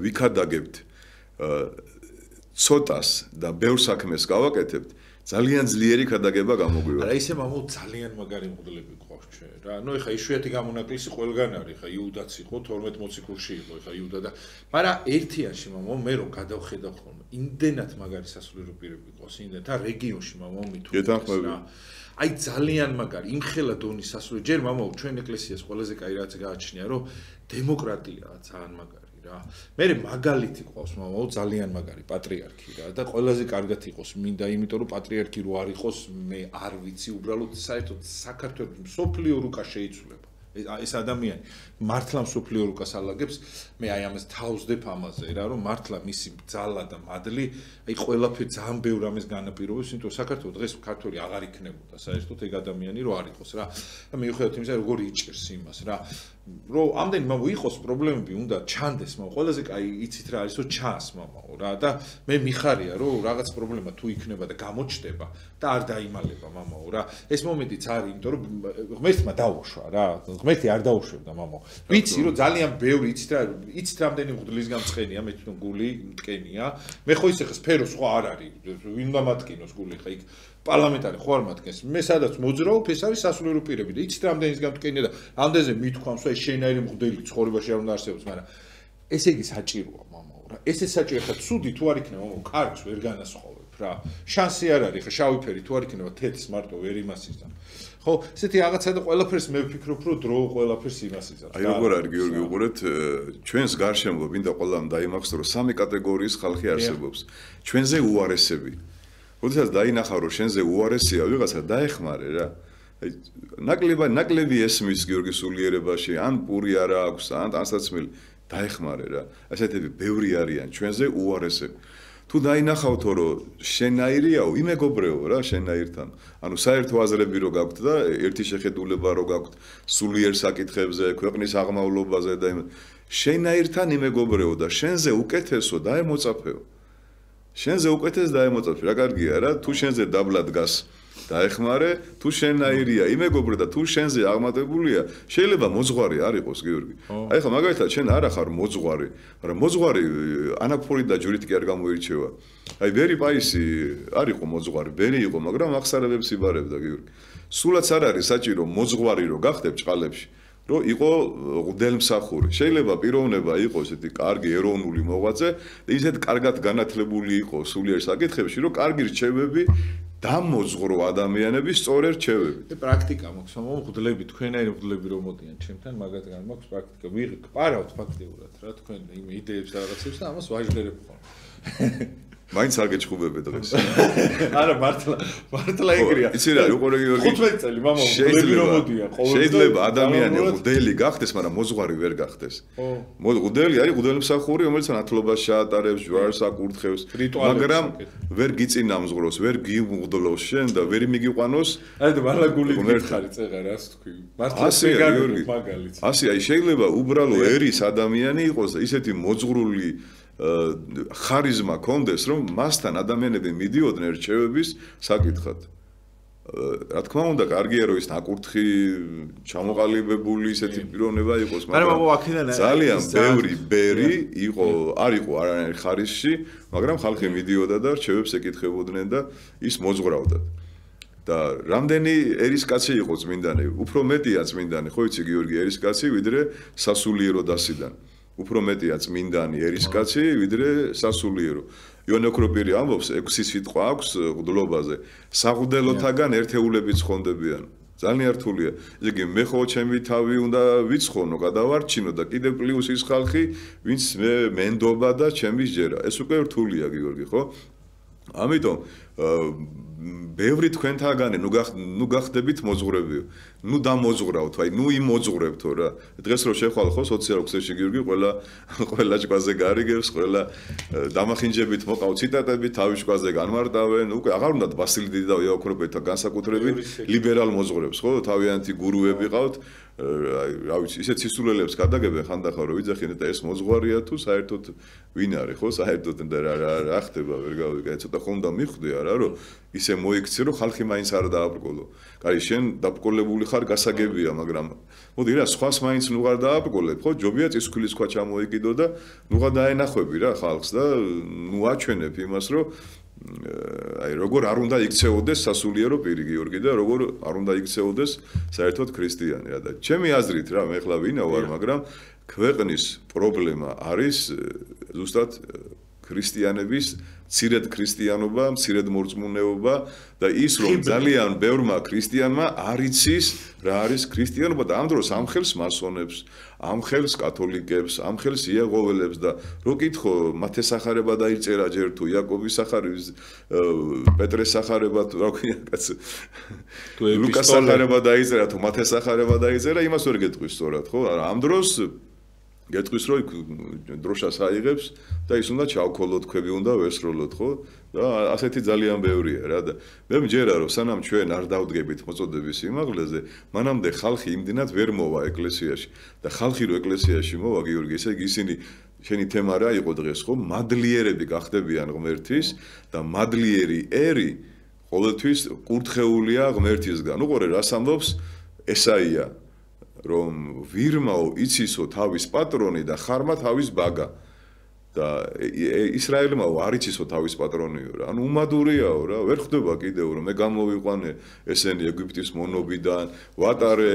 ვიქადაგებთ ცოტას და ბევრ საქმეს გავაკეთებთ, ძალიან ძლიერი ქადაგება გამოგვივა. არა, ისე მამო ძალიან მაგარი მღვდლები გვყავს ჩვენ რა. ნუ ეხა იშვიათი გამონაკლისი ყველგან არის, ხა იუდაც იყო, 12 მოციქულში იყო, ეხა იუდა და მაგრამ ერთიანში მამო მე რომ გადავხედავ ხოლმე, იმდენად მაგარი სასულიერო პირები გვყავს, იმდენად და რეგიონში მამო მithunებს რა. აი ძალიან მაგარი, იმხელა დონის სასულიერო, ჯერ მამო ჩვენ ეკლესიას ყველაზე კაი რაც გააჩნია, რომ დემოკრატიაა ძალიან მაგარი. მე მაგალითი ყავს მამაო ძალიან მაგარი პატრიარქი რა და ყველაზე კარგად იყოს მინდა იმიტომ რომ პატრიარქი რო არ იყოს მე არ ვიცი უბრალოდ საერთოდ საქართველოს მსოფლიო რუკა შეიცვლება ეს ადამიანი მართლა მსოფლიო რუკას ალაგებს მე აი ამას თავსდებ ამაზე რა რომ მართლა მისი ძალა და მადლი აი ყველაფერი ძალიან ბევრ ამას განაპირობებს იმიტომ საქართველოს დღეს ქართველი აღარ იქნებოდა საერთოდ ეგ ადამიანი რო არ იყოს რა და მიუხედავად იმისა როგორ იჭერს იმას რა რომ ამდენი მამო იყოს პრობლემები უნდა ჩანდეს მამო ყველაზე კაი იცით რა არის რომ ჩანს მამაო რა და მე მიხარია რომ რაღაც პრობლემა თუ იქნება და გამოჩნდება და არ დაიმალება მამაო რა ეს მომენტიც არის იმიტომ რომ ღმერთმა დაუშვა რა ღმერთი არ დაუშვებდა მამაო ვიცი რომ ძალიან ბევრი იცით რამდენი მღვდლის გამწყენია მე თვითონ გული მტკენია მე ხო ისე ხა სფერო სხვა არ არის ვინ უნდა მატკინოს გული ხა იქ პარლამენტარი ხო არ მათქენს მე სადაც მოძრაობ ეს არის სასულიერო პირები და იცით რამდენის გამტკენია და ამდენზე მithქვამს რომ ეს შენაირი მღვდელი ცხოვრებაში არ უნდა არსებობს მაგრამ ესე იგი საჭიროა მამაო რა ესე საჭირო ხა ცუდი თუ არ იქნება მამაო კარგს ვერ განასხვავებ რა შანსი არ არის ხა შავი ფერი თუ არ იქნება თეთრს მარტო ვერ იმასიზამ ხო ესეთი რაღაცა და ყველაფერს მე ვფიქრობ რომ დრო ყველაფერს იმასიზამ აი როგორ არის გიორგი უყურეთ ჩვენს გარშემო ვინდა ყველამ დაიმახსოვროს რომ სამი კატეგორიის ხალხი არსებობს ჩვენზე უარესები როდესაც დაინახა რომ შენზე უარესია ვიღაცა დაეხმარე რა აი ნაკლები ესმის გიორგი სულიერებაში ან პური არა აქვს ან ტანსაცმელი დაეხმარე რა ასეთები ბევრი არიან ჩვენზე უარესები თუ დაინახავთო რომ შენაირიაო იმეგობრეო რა შენაირთან ანუ საერთო აზრები რო გაქვთ და ერთი შეხედულება რო გაქვთ სულიერ საკითხებზე ქვეყნის აღმავლობაზე და შენაირთან იმეგობრეო და შენზე უკეთესო დაემოწაფეო შენზე უკეთეს დაემოწაფე რა კარგია რა თუ შენზე დაბლა დგას დაეხმარე თუ შენაირია იმეგობრე და თუ შენზე აღმატებულია შეიძლება მოძღვარი არ იყოს გიორგი აი ხა მაგალითად შენ არ ახარ მოძღვარი მაგრამ მოძღვარი ანაფორი და ჯვრით კი არ გამოირჩევა აი ვერი პაისი არ იყო მოძღვარი ვერი იყო მაგრამ ახსარებებს იბარებდა გიორგი სულაც არ არის საჭირო მოძღვარი რო გახდებ ჭყალებში რომ იყო ღმერთმსახური შეიძლება პიროვნება იყოს ესეთი კარგი ეროვნული მოღვაწე და ისეთ კარგად განათლებული იყოს სულიერ საკითხებში რომ კარგი რჩევები დამოძღვრო ადამიანების სწორი რჩევები და პრაქტიკა მაქვს მღვდლები თქვენაირი მღვდლები რომ მოდიან ჩემთან მაგათგან მაქვს პრაქტიკა ვიყარავთ ფაქტიურად რა თქვენ იმ იდეებს და რაღაცებს და ამას ვაჟღერებ ხოლმე მაინც არ გეჩხუბებე დღეს. არა მართლა ეგრეა. იცი რა, უყურე გიორგი. 15 წელი მამა მგლები რომ მოდია ყოველდღე. შეიძლება ადამიანი მღვდელი გახდეს, მაგრამ მოძღვარი ვერ გახდეს. მღვდელი არის მღვდელმსახური, რომელიც ნათლობას შეატარებს, ჯვარს აკურთხევს, მაგრამ ვერ გიწინამზღვროს, ვერ გიმღვდლოს შენ და ვერ მიგიყვანოს. აი და მართლა გული გითხარი წეღა რას თქვი. მართლა ეგარი მაგალითი. ასე აი შეიძლება უბრალო ერის ადამიანი იყოს და ისეთი მოძღვრული ხარიზმა კონდეს, რომ მასთან ადამიანები მიდიოდნენ რჩევების საკითხად. რა თქმა უნდა, კარგია რომ ის ნაკურთხი, ჩამოყალიბებული ისეთი პიროვნება იყოს, მაგრამ ძალიან ბევრი ბერი არ იყო არანაირ ხარისში, მაგრამ ხალხი მიდიოდა და რჩევებს ეკითხებოდნენ და ის მოძღვრავდა. და რამდენი ერისკაცი იყო წმინდანი, უფრო მეტია წმინდანი, ხო იცი გიორგი, ერისკაცი ვიდრე სასულიერო დასიდან. უფრო მეტია წმინდანი ერისკაცი ვიდრე სასულიერო. იონე ოქროპირი ამბობს 6 სიტყვა აქვს მღვდლობაზე. საღვდელოთაგან ერთეულები ცხონდებიან. ძალიან რთულია. ესე იგი მე ხო ჩემი თავი უნდა ვიცხოვნო, გადავარჩინო და კიდევ პლუს ის ხალხი, ვინც მე მენდობა და ჩემი ჯერა. ეს უკვე რთულია გიორგი, ხო? ამიტომ ბევრი თქვენთაგანი ნუ გახდებით მოძღვრებიო. ნუ დამოძღვრავთ, აი ნუ იმოძღვრებთო რა. დღეს რო შეხვალ ხო სოციალურ ქსელში გიორგი ყველა ჭკვაზე გარიგებს, ყველა დამახინჯებით მოყავ ციტატები, თავის ჭკვაზე განმარტავენ. უკვე აღარ უნდათ ვასილი დიდი და ოქროპეთა განსაკუთრებით ლიბერალ მოძღვრებს, ხო? თავიანთი გურუები ყავთ. რა ვიცი, ისეთ სისულელებს გადაგებენ ხანდახან რომ ვიძახინეთ და ეს მოძღვარია თუ საერთოდ ვინ არის, ხო? საერთოდ და რა ხდება, ვერ გავიგე, ცოტა ხომ და მიხვდი არა, რომ ისე მოიქცე, რომ ხალხი მაინც არ დააბრკოლო. კაი, შენ დაბრკოლებული ხარ, გასაგებია, მაგრამ მოდი რა, სხვას მაინც ნუღარ დააბრკოლებ, ხო? ჯობია წისქვილის ქვა ჩამოიკიდო და ნუღარ დაენახვები რა ხალხს და ნუ აჩვენებ იმას, რომ აი როგორ არ უნდა იქცეოდეს სასულიერო პირი გიორგი და როგორ არ უნდა იქცეოდეს საერთოდ ქრისტიანი რა და ჩემი აზრით რა მე ხლა ვინა ვარ მაგრამ ქვეყნის პრობლემა არის ზუსტად ქრისტიანების მცირედ ქრისტიანობა, მცირედ მორწმუნეობა და ის რომ ძალიან ბევრმა ქრისტიანმა არ იცის რა არის ქრისტიანობა და ამ დროს ამხელს მასონებს, ამხელს კათოლიკებს, ამხელს იეღოველებს და რო კითხო მათეს სახარება დაიწერა ჯერ თუ იაკობის სახარების პეტრეს სახარება თუ რა ქვია კაცო ლუკას სახარება დაიწერა თუ მათეს სახარება დაიწერა იმას ვერ გეტყვის სწორად ხო ამ დროს გეტყვის რომ დროშას აიღებს და ის უნდა ჩავქოლოთ ქვები უნდა ვესროლოთ ხო და ასეთი ძალიან ბევრია რა და მე მჯერა რომ სანამ ჩვენ არ დავდგებით მოწოდების სიმაღლეზე მანამდე ხალხი იმდენად ვერ მოვა ეკლესიაში და ხალხი რო ეკლესიაში მოვა გიორგი ესე იგი ისინი შენი თემა რა იყო დღეს ხო მადლიერები გახდებიან ღმერთის და მადლიერი ერი ყოველთვის კურთხეულია ღმერთისგან უყურე რას ამბობს ესაია რომ ვირმაო იცისო თავის პატრონი და ხარმა თავის ბაგა და ისრაელმა არ იცისო თავის პატრონიო რა ანუ უმადურიაო რა ვერ ხდება კიდევ რომ მე გამოვიყვანე ესენი ეგვიპტის მონობიდან ვატარე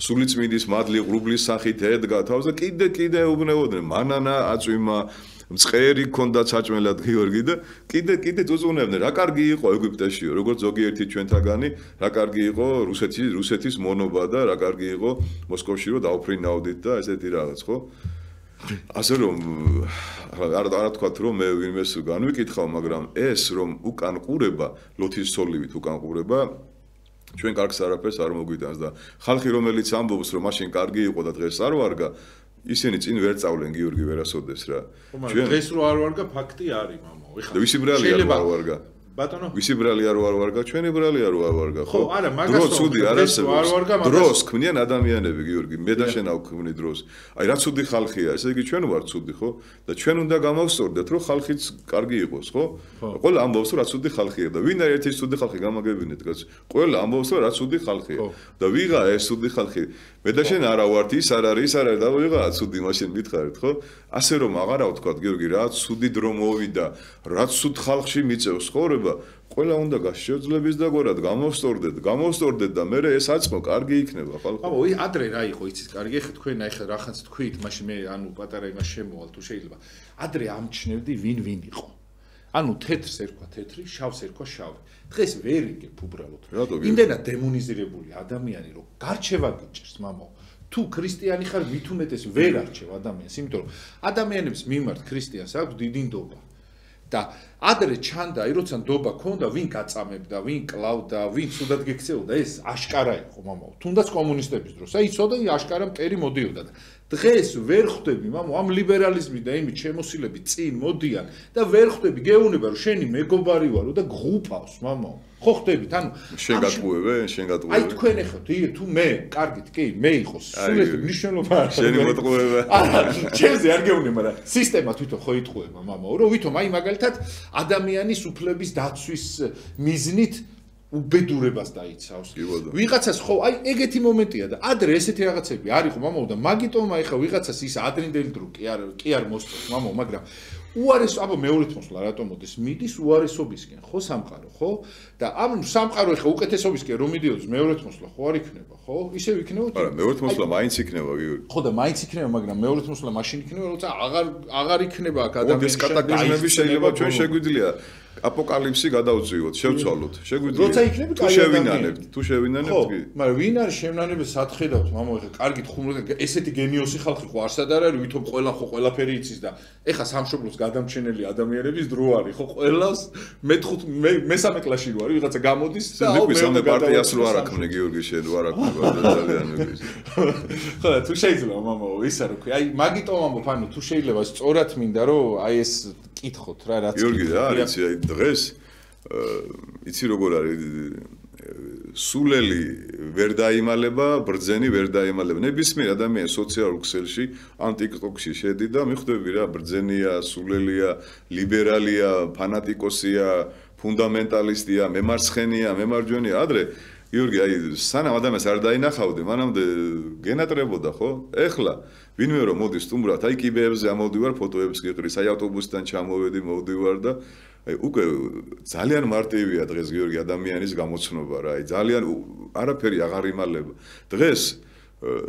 სულიწმინდის მადლი ღრუბლის სახით ედგა თავს და კიდე უბნეოდნენ მანანა აწვიმა მწყერი ქონდა საჭმელად გიორგი და კიდე წუწუნებდნენ რა კარგი იყო ეგვიპტეშიო როგორც ზოგიერთი ჩვენთაგანი რა კარგი იყო რუსეთის მონობა და რა კარგი იყო მოსკოვში რომ დაუფრინავდით და ესეთი რაღაც ხო ასე რომ არ თქვათ რომ მე ვინმეს განვიკითხავ მაგრამ ეს რომ უკან ყურება ლოთის სოლივით უკან ყურება ჩვენ კარგს არაფერს არ მოგვიტანს და ხალხი რომელიც ამბობს რომ მაშინ კარგი იყო და დღეს არ ვარგა ისინი წინ ვერ წავლენ გიორგი ვერასოდეს რა. ჩვენ დღეს რო არ ვარგა ფაქტი არის მამო. ეხლა ვისი ბრალი არ ვარგა? ბატონო. ვისი ბრალი არ ვარგა? ჩვენი ბრალი არ ვარგა, ხო? ხო, არა, მაგას ცუდი არ არსებობს. დროს ქმნიან ადამიანები გიორგი, მე და შენ ავქმნი დროს. აი რა ცუდი ხალხია, ესე იგი ჩვენ ვარ ცუდი, ხო? და ჩვენ უნდა გამოვსწორდეთ, რომ ხალხიც კარგი იყოს, ხო? ყველა ამბობს, რომ რა ცუდი ხალხია და ვინ არის ერთი ცუდი ხალხი გამაგებინეთ, კაც. ყველა ამბობს, რომ რა ცუდი ხალხია. და ვიღა ეს ცუდი ხალხი. მე და შენ არა ვართ, ის არ არის და ვიღა ცუდი მაშინ მითხარით, ხო? ასე რომ აღარა ვთქვა გიორგი, რა ცუდი დრო მოვიდა, რა ცუდ ხალხში მიწევს ხოვრება ყველა უნდა გასშეძლების და გორად გამოვსწორდეთ და მე ეს აწყო კარგი იქნება ხალხო. აბა ადრე რა იყო იცით კარგი ხე თქვენ აი ხე რახანს თქვით მაშინ მე ანუ პატარა იმას შემოვალ თუ შეიძლება ადრე ამჩნევდი ვინ იყო ანუ თეთრს ერქვა თეთრი შავს ერქვა შავი დღეს ვერ იგებ უბრალოდ იმდენად დემონიზირებული ადამიანი რომ გარჩევა გიჭერს მამო თუ ქრისტიანი ხარ მით უმეტეს ვერ არჩევ ადამიანს იმიტომ რომ ადამიანებს მიმართ ქრისტიანს აქვს დიდი ნდობა და ადრე ჩანდა, აი როცა ნდობა ქონდა, ვინ გაწამებდა, ვინ კლავდა, ვინ ცუდად გექცეოდა, ეს აშკარა იყო მამაო. თუნდაც კომუნისტების დროს. აი იცოდა, აშკარა მტერი მოდიოდა და დღეს ვერ ხვდები, მამო, ამ ლიბერალიზმი და იმით შემოსილები წინ მოდიან და ვერ ხვდები, გეუბნება, რომ შენი მეგობარი ვარო და გღუპავს, მამო. ხო ხვდებით, ანუ შენ გატყუებე. აი თქვენ ეხოთ, თუ მე, კარგით, კი, მე იყოს, სულ ეს მნიშვნელობა არ აქვს. შენი მოტყუება. არა, ჩემზე არ გეუბნები, მაგრამ სისტემა თვითონ ხო იტყუება, მამო, რომ ვითომ აი მაგალითად ადამიანის უფლების დაცვის მიზნით უბედურებას დაიცავს. ვიღაცას ხო, აი ეგეთი მომენტია და ადრე ესეთი რაღაცები არ იყო, მამო, და მაგიტომ აი ხა ვიღაცას ის ადრინდელი დრო კი არ მოსწონს, მამო, მაგრამ უარეს, აბა მეორეთ მოსვლა რატომ მოდის? მიდის უარესობისკენ, ხო სამყარო, ხო? და ამ სამყარო ხა უკეთესობისკენ რომ მიდიოდეს მეორეთ მოსვლა ხო არ იქნება, ხო? ისევ იქნება. არა, მეორეთ მოსვლა მაინც იქნება, გიორგი. ხო და მაინც იქნება, მაგრამ მეორეთ მოსვლა მაშინ იქნება, როცა აღარ იქნება აქ ადამიანის ეს კატაკლიზმები შეიძლება ჩვენ შეგვიძლია აპოკალიფსი გადავწიოთ, შევცვალოთ. შეგვიძლია. როცა იქნება კაი ადამიანი. თუ შევინანებთ კი. მაგრამ ვინ არის შემნანებას სათხედავთ, მამო, ეხლა კარგით ხუმრობთ, ესეთი გენიოსი ხალხი ხო არსად არ არის, ვითომ ყველაფერი იცის და ეხლა სამშობლოს გადამჩენელი ადამიანების დრო არის, ხო ყველას მესამე კლასში რო არის, ვიღაცა გამოდის და აუ მე პარტიას რო არ აქმნე, გიორგი, შენ რო არ აქმნე ძალიან მეგის. ხო, თუ შეიძლება, მამო, ისა რო ქვი, აი მაგიტომ ამბობ, ანუ თუ შეიძლება სწორად მინდა რომ აი ეს კითხოთ რა რაც გიორგი რა არის აი დღეს იცი როგორ არის სულელი ვერ დაიმალება, ბრძენი ვერ დაიმალება. ნებისმიერ ადამიანს სოციალურ ქსელში, ან TikTok-ში შედი და მიხვდები რა, ბრძენია, სულელია, ლიბერალია, ფანატიკოსია, ფუნდამენტალისტია, მემარცხენია, მემარჯვენია. ადრე გიორგი, აი სანამ ადამიანს არ დაინახავდი, მანამდე გენატრებოდა, ხო? ეხლა ვინმე რომ მოდის სტუმრად, აი კიბეებზე ამოვდივარ, ფოტოებს გიყრის, აი ავტობუსიდან ჩამოვედი, მოვდივარ და აი უკვე ძალიან მარტივია დღეს გიორგი ადამიანის გამოცნობა რა, აი ძალიან არაფერი აღარ იმალება. დღეს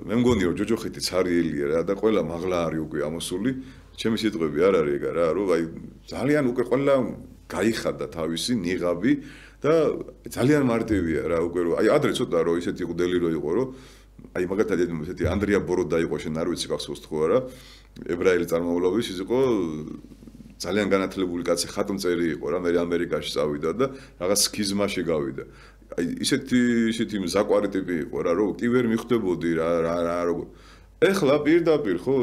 მე მგონი რომ ჯოჯოხითი ცარიელია რა და ყველა მაღლა არის უკვე ამოსული, ჩემი სიტყვები არ არის ეგა რა, რომ აი ძალიან უკვე ყველა გაიხადა თავისი ნიღაბი და ძალიან მარტივია რა უკვე რომ აი ადრე ცოტა რომ ისეთი ყდელი რო იყო რომ აი მაგათად ესეთი ანდრია ბოროდა იყო შენ არ ვიცი გახსოვს თუ არა ებრაელი წარმომავლობის ის იყო ძალიან განათლებული კაცი ხატმწერი იყო რა მე ამერიკაში წავიდა და რაღაც სქიზმაში გავიდა აი ისეთი ზაკვარი ტიპი იყო რა რომ კი ვერ მიხვდებოდი რა როგორ ეხლა პირდაპირ ხო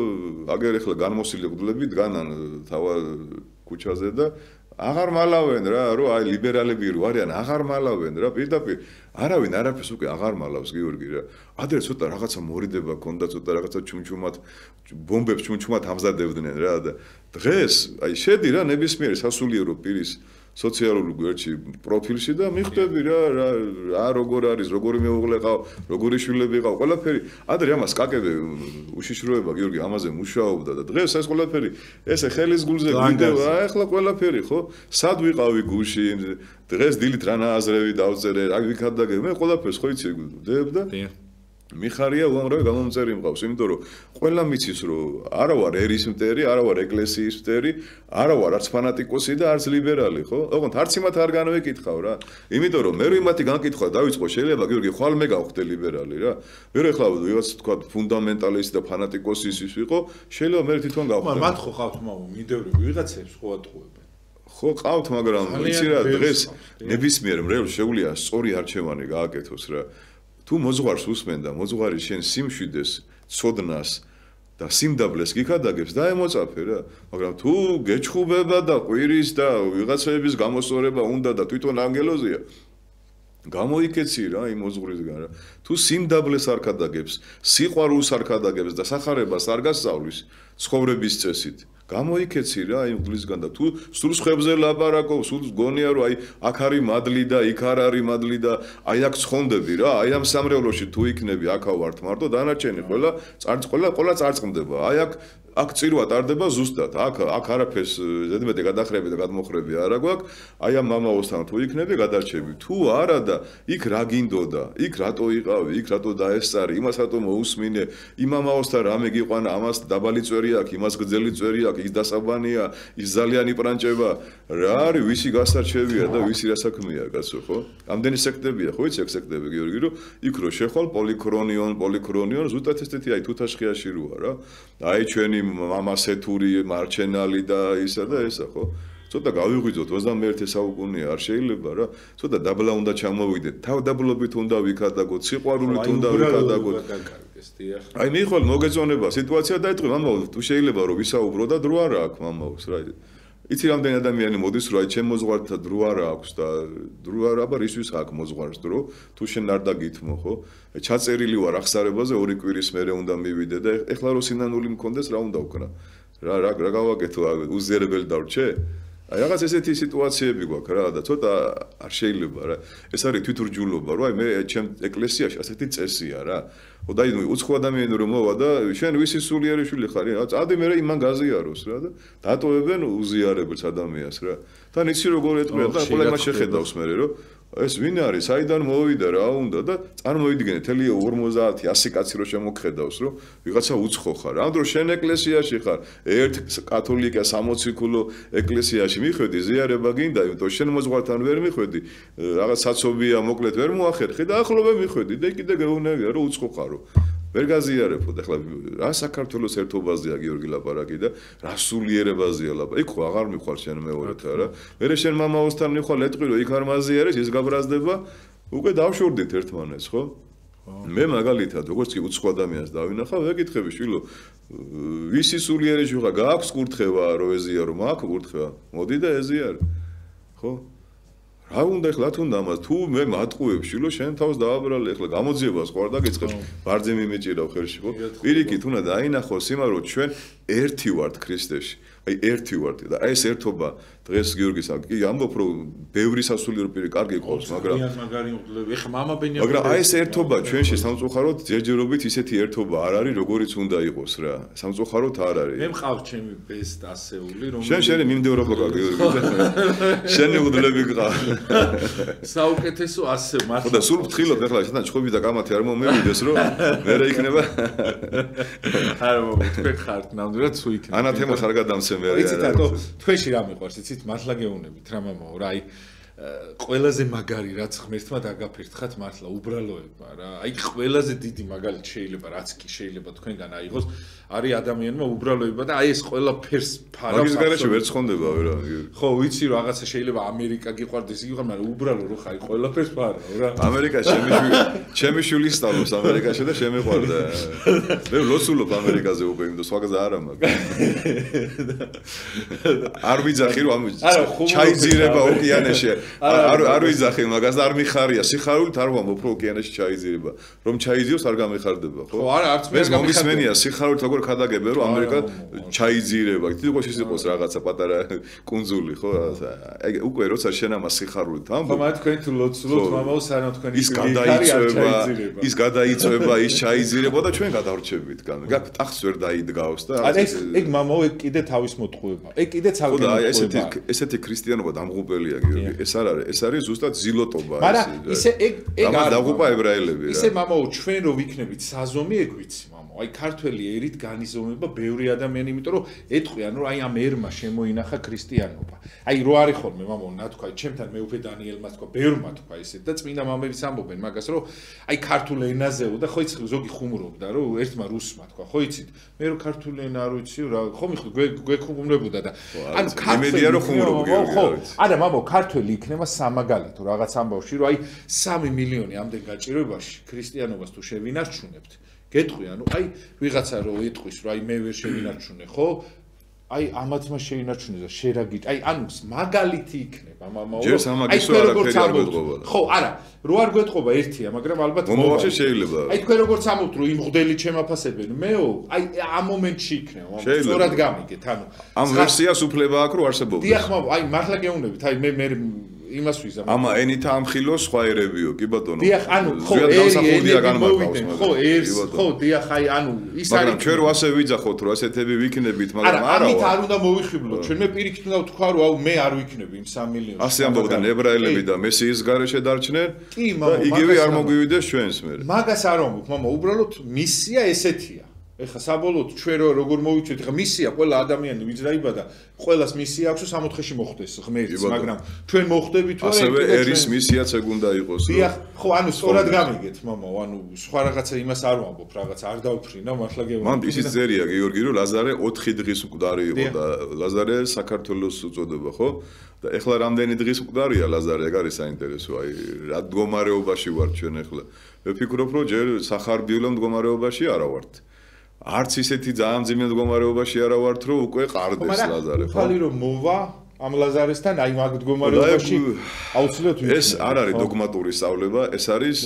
აგერ ეხლა განმოსილი ყდლები დგანან თავა ქუჩაზე და აღარ მალავენ რა რომ აი ლიბერალები რო არიან აღარ მალავენ რა პირდაპირ არავინ არაფერს უკვე აღარ მალავს გიორგი რა ადრე ცოტა რაღაცა მორიდება ქონდა ცოტა რაღაცა ჩუმჩუმად ბომბებს ჩუმჩუმად ამზადებდნენ რა და დღეს აი შედი რა ნებისმიერ სასულიერო პირის სოციალურ გვერდში პროფილში და მიხვდები რა როგორ არის როგორი მეუღლე ყავ როგორი შვილები ყავ ყველაფერი ადრე ამას კაკები უშიშროება გიორგი ამაზე მუშაობდა და დღეს ეს ყველაფერი ესე ხელის გულზე გვიდევა ახლა ყველაფერი ხო სად ვიყავი გუში დღეს დილით რა ნააზრევი დავწერე რა ვიქადაგე მე ყველაფერს ხო იცი ვდებ და მიხარია უამრავი გამომწერი მყავს იმიტომ რომ ყველა მიცის რომ არა ვარ ერის მტერი არა ვარ ეკლესიის მტერი არა ვარ არც ფანატიკოსი და არც ლიბერალი ხო ოღონდ არც იმათ არ განვეკითხავ რა იმიტომ რომ მე რო იმათი განკითხვა დავიწყო შეიძლება გიორგი ხვალ მე გავხდე ლიბერალი რა მე რო ეხლა ვიღაც თქვა ფუნდამენტალისტი და ფანატიკოსი ის იყო შეიძლება მე თვითონ გავხდე მათ ხო ყავთ მამო მინდევრები ვიღაცებს ხო ატყუებენ ხო ყავთ მაგრამ იცი რა დღეს ნებისმიერ მრევლს შეუძლია სწორი არჩევანი გააკეთოს რა თუ მოძღვარს უსმენ და მოძღვარი შენ სიმშვიდეს, ცოდნას და სიმდაბლეს გიქადაგებს, დაემოწაფე რა. მაგრამ თუ გეჩხუბება და ყვირის და ვიღაცების გამოსწორება უნდა და თვითონ ანგელოზია, გამოიკეცი რა იმ მოძღვრისგან რა. თუ სიმდაბლეს არ ქადაგებს, სიყვარულს არ ქადაგებს და სახარებას არ გასწავლის ცხოვრების წესით, გამოიკეცი რა იმ გლისგან და თუ სულ ხებზე ლაპარაკობ, სულ გონია რომ აი აქ არის მადლი და იქ არ არის მადლი და აი აქ ცხონდები რა, აი ამ სამრევლოში თუ იქნები აქა ვართ მარტო დანარჩენი ყველა წარწყმდება. აი აქ წირვა ტარდება ზუსტად. აქ არაფერს ზედმეტი გადახრები და გადმოხრები არა გვაქვს. აი ამ მამაოსთან თუ იქნები გადარჩები. თუ არა და იქ რა გინდოდა? იქ რატო იყავი? იქ რატო დაესწარი? იმას რატო მოусმინე? იმ მამაოსთან რამე გიყვანა? ამას დაბალი წვერი აქვს, იმას გრძელი წვერი აქვს, ის დასაბანია, ის ძალიან იპრანჭება. რა არის ვისი გასარჩევია და ვისი რა საქმეა, კაცო, ხო? ამდენი სექტებია, ხო იცი აქ სექტები გიორგი, რომ იქ რო შეხვალ პოლიქრონიონ, ზუსტად ესეთი აი თუთაშხიაში როა რა. აი ჩვენი მამასეთური მარჩენალი და ისა და ესა ხო ცოტა გავიღვიძოთ 21 საუკუნეა არ შეიძლება რა ცოტა დაბლა უნდა ჩამოვიდეთ თავდაბლობით უნდა ვიქადაგოთ სიყვარულით უნდა ვიქადაგოთ აი მიხვალ მოგეწონება სიტუაცია დაიწყო მამაო თუ შეიძლება რომ ვისაუბრო და დრო არა აქვს მამაოს რა იცი რამდენი ადამიანი მოდის რომ აი ჩემ მოძღვართა დრო არა აქვს და დრო არა აბა რისთვის აქვს მოძღვარს დრო თუ შენ არ დაგითმო ხო ჩაწერილი ვარ აღსარებაზე 2 კვირის მერე უნდა მივიდე და ეხლა რო სინანული მქონდეს რა უნდა ვქნა რა გავაკეთო უზიარებელი დავრჩე აი რაღაც ესეთი სიტუაციები გვაქვს რა და ცოტა არ შეიძლება რა ეს არის თვითურჯულობა რა აი მე ჩემ ეკლესიაში ასეთი წესია რა და აი უცხო ადამიანი რომ მოვა და შენ ვისი სულიერი შვილი ხარ წადი მე იმან გაზიაროს რა და დატოვებენ უზიარებელს ადამიანს რა თან იცი როგორ ეტყვია და ყველა მას შეხედავს მე რომ ეს ვინ არის საიდან მოვიდა რა უნდა და წარმოიდგინე თელი 50-100 კაცი რო შემოგხედავს რომ ვიღაცა უცხო ხარ ამ დროს შენ ეკლესიაში ხარ ერთ კათოლიკე 60 ქულო ეკლესიაში მიხვედი ზიარება გინდა იმიტომ შენ მოძღვართან ვერ მიხვედი რაღაც საცობია მოკლედ ვერ მოახერხე და ახლობე მიხვედი და კიდე გეუბნებია რომ უცხო ხარო ვერ გაზიარებოდ ახლა რა საქართველოს ერთობაზეა გიორგი ლაპარაკი და რა სულიერებაზეა ლაპარაკი იქ ხო აღარ მიხვალ შენ მეორეთ რა მე შენ მამაოსთან მიხვალ ეტყვი რომ იქ არ მაზიარეს ის გაბრაზდება უკვე დავშორდით ერთმანეთს ხო მე მაგალითად როგორც კი უცხო ადამიანს დავინახავ ვეკითხები შვილო ვისი სულიერი ჟუღა გააქვს კურთხევა რომ ეზიარო მაქვს კურთხევა მოდი და ეზიარო ხო რა უნდა ეხლა თუნდა ამას თუ მე მატყუებ შილო შენ თავს დააბრალე ეხლა გამოძიებას ხوار დაგიწყებს ბარძე მიმეჭირავ ხელში ხო პირიქით უნდა დაინახოს იმა რომ ჩვენ ერთი ვართ ქრისტეში აი ერთი ვართ და აი ეს ერთობა დღეს გიორგის კი ამბობ რომ ბევრი სასულიერო პირი კარგი ყავს მაგრამ ეხლა მამა ბენია მაგრამ აი ეს ერთობა ჩვენში სამწუხაროდ ჯერჯერობით ისეთი ერთობა არ არის როგორიც უნდა იყოს რა სამწუხაროდ არ არის მე მყავს ჩემი ბესტ ასეული რომ შენი მიმდევრობა გიორგი შენი უდლები გყავს საუკეთესო ასე მართლა და სულ ვთხილობ ეხლა შეთან ჩხუბი და კამათი არ მომევიდეს რომ მე რა იქნება არა მომ თქვენ ხართ ნამდვილად თუ იქნება ანათემას არ გადამცემ მე იცით რატო თქვენში რა მიყვარს იცით მართლა გეუბნებით რა მამაო რა აი ყველაზე მაგარი რაც ღმერთმა დაგაფერთხათ მართლა უბრალოება რა აი ყველაზე დიდი მაგალითი შეიძლება რაც კი შეიძლება თქვენგან აიღოს არის ადამიანმა უბრალოება და აი ეს ყველა ფერს ფარავს მაგის გარეშე ვერ ცხონდება რა ხო ვიცი რომ რაღაცა შეიძლება ამერიკა გიყვარდეს იგი მაგრამ უბრალო რო ხარ ყველა ფერს ფარავ რა ამერიკაში ჩემი შვილი სწავლობს ამერიკაში და შემიყვარდა მე ლოცულობ ამერიკაზე უკვე იმდო სხვაგაზე არა მაგრამ არ ვიძახი რომ ჩაიძირება ოკეანეში არ ვიძახი მაგას და არ მიხარია სიხარულით არ ვამბობ რომ ოკეანეში ჩაიძირება რომ ჩაიძიოს არ გამიხარდება ხო ხო არა არც მე გამისმენია სიხარულით როგორ ხადაგებენ რომ ამერიკა ჩაიძირება თვითონ ის იყოს რაღაცა პატარა კუნძული ხო აი უკვე როცა შენ ამას სიხარულით ამბობ ხო მაგრამ თქვენ თუ ლოცულობთ მამაო სანამ თქვენი ის გადაიწვება ის ჩაიძირება და ჩვენ გადავრჩებით გაკ ტახტს ვერ დაიდგავს და არა ეგ მამაო ეგ კიდე თავის მოტყუება ეგ კიდე ცალკე მოტყუება ესეთი ქრისტიანობა დამღუპელია გიორგი ეს არ არის ეს არის ზუსტად ზილოტობა მაგრამ ისე ეგ არ დაღუპა ებრაელები რა ისე მამაო ჩვენ რო ვიქნებით საზომი ეგ ვიცი მამაო აი ქართველი ერით განიზომება ბევრი ადამიანი იმიტომ რომ ეტყვიან რომ აი ამ ერმა შემოინახა ქრისტიანობა აი რო არის ხოლმე მამაო ნათქვა ჩემთან მეუფე დანიელმა თქვა ბევრმა თქვა ისე და წმინდა მამებიც ამბობენ მაგას რომ აი ქართულ ენაზეო და ხო იცი ზოგი ხუმრობდა რომ ერთმა რუსმა თქვა ხო იცით მე რო ქართულ ენა არ ვიცი რა ხო მიხდი გვეკუმრებოდა და ანუ იმედია რომ ხუმრობ ხო არა მამაო ქართველი იქნება სამაგალითო რაღაც ამბავში რომ აი 3 მილიონი ამდენ გაჭირვებაში ქრისტიანობას თუ შევინარჩუნებთ გეტყვი ანუ აი ვიღაცა რო ეტყვის რომ აი მე ვერ შევინარჩუნე ხო აი ამათმა შეინარჩუნეს და შერაგი აი ანუ მაგალითი იქნება მამაო ჯერ სამაგისო არაფერი არ გვეთყობა ხო არა რო არ გვეთყობა ერთია მაგრამ ალბათ მომავალში შეიძლება აი თქვენ როგორც ამობთ რომ იმ მღვდელი ჩემაფასებენ მეო აი ამ მომენტში იქნება სწორად გამიგეთ ანუ ამ ვერსიას უფლება აქვს რომ არსებობდეს დიახ მამაო აი მართლა გეუბნებით აი მე იმას ვიზამ ამა ენითა ამხილოს სხვა ერებიო კი ბატონო დიახ ანუ ხო ერი განმარტავს ხო ერს ხო დიახ აი ანუ ის არის მაგრამ ჩვენ ასე ვიძახოთ რომ ასეთები ვიქნებით მაგრამ არა ამით არ უნდა მოვიხიბლოთ ჩვენ მე პირიქით უნდა ვთქვა რომ აუ მე არ ვიქნები იმ 3 მილიონს ასე ამბობდნენ ებრაელები და მესიის გარეშე დარჩნენ და იგივე არ მოგვივიდეს ჩვენს მე მაგას არ ამბობ მამა უბრალოდ მისია ესეთია ეხლა საბოლოოდ ჩვენ როგორ მოვიცვით, ეხლა მისია ყველა ადამიანი ვინც დაიბადა, ყველას მისია აქვს 60-ში მოხდეს ღმერთს, მაგრამ ჩვენ მოხდებით თუ არა? ასევე ერის მისიაც ეგ უნდა იყოს. დიახ, ხო, ანუ სწორად გამიგეთ, მამაო, ანუ სხვა რაღაცა იმას არ ვამბობ, რაღაც არ დავფრინა, მართლა გეუბნები. მან ისიც წერია გიორგი, რომ ლაზარე 4 დღის მკვდარი იყო და ლაზარე საქართველოს უწოდება, ხო? და ეხლა რამდენი დღის მკვდარია ლაზარე, ეგ არის საინტერესო, აი რა მდგომარეობაში ვარ ჩვენ ეხლა. ვფიქრობ, რომ ჯერ სახარბიელო მდგომარეობაში არა ვართ. არც ისეთი ძალიან ძიმე მდგომარეობაში არა ვართ, რომ უკვე ყარდეს ლაზარე, ხო? ხალი რომ მოვა ამ ლაზარესთან, აი მაგ მდგომარეობაში აუცილებლად ეს არ არის დოგმატური სწავლება, ეს არის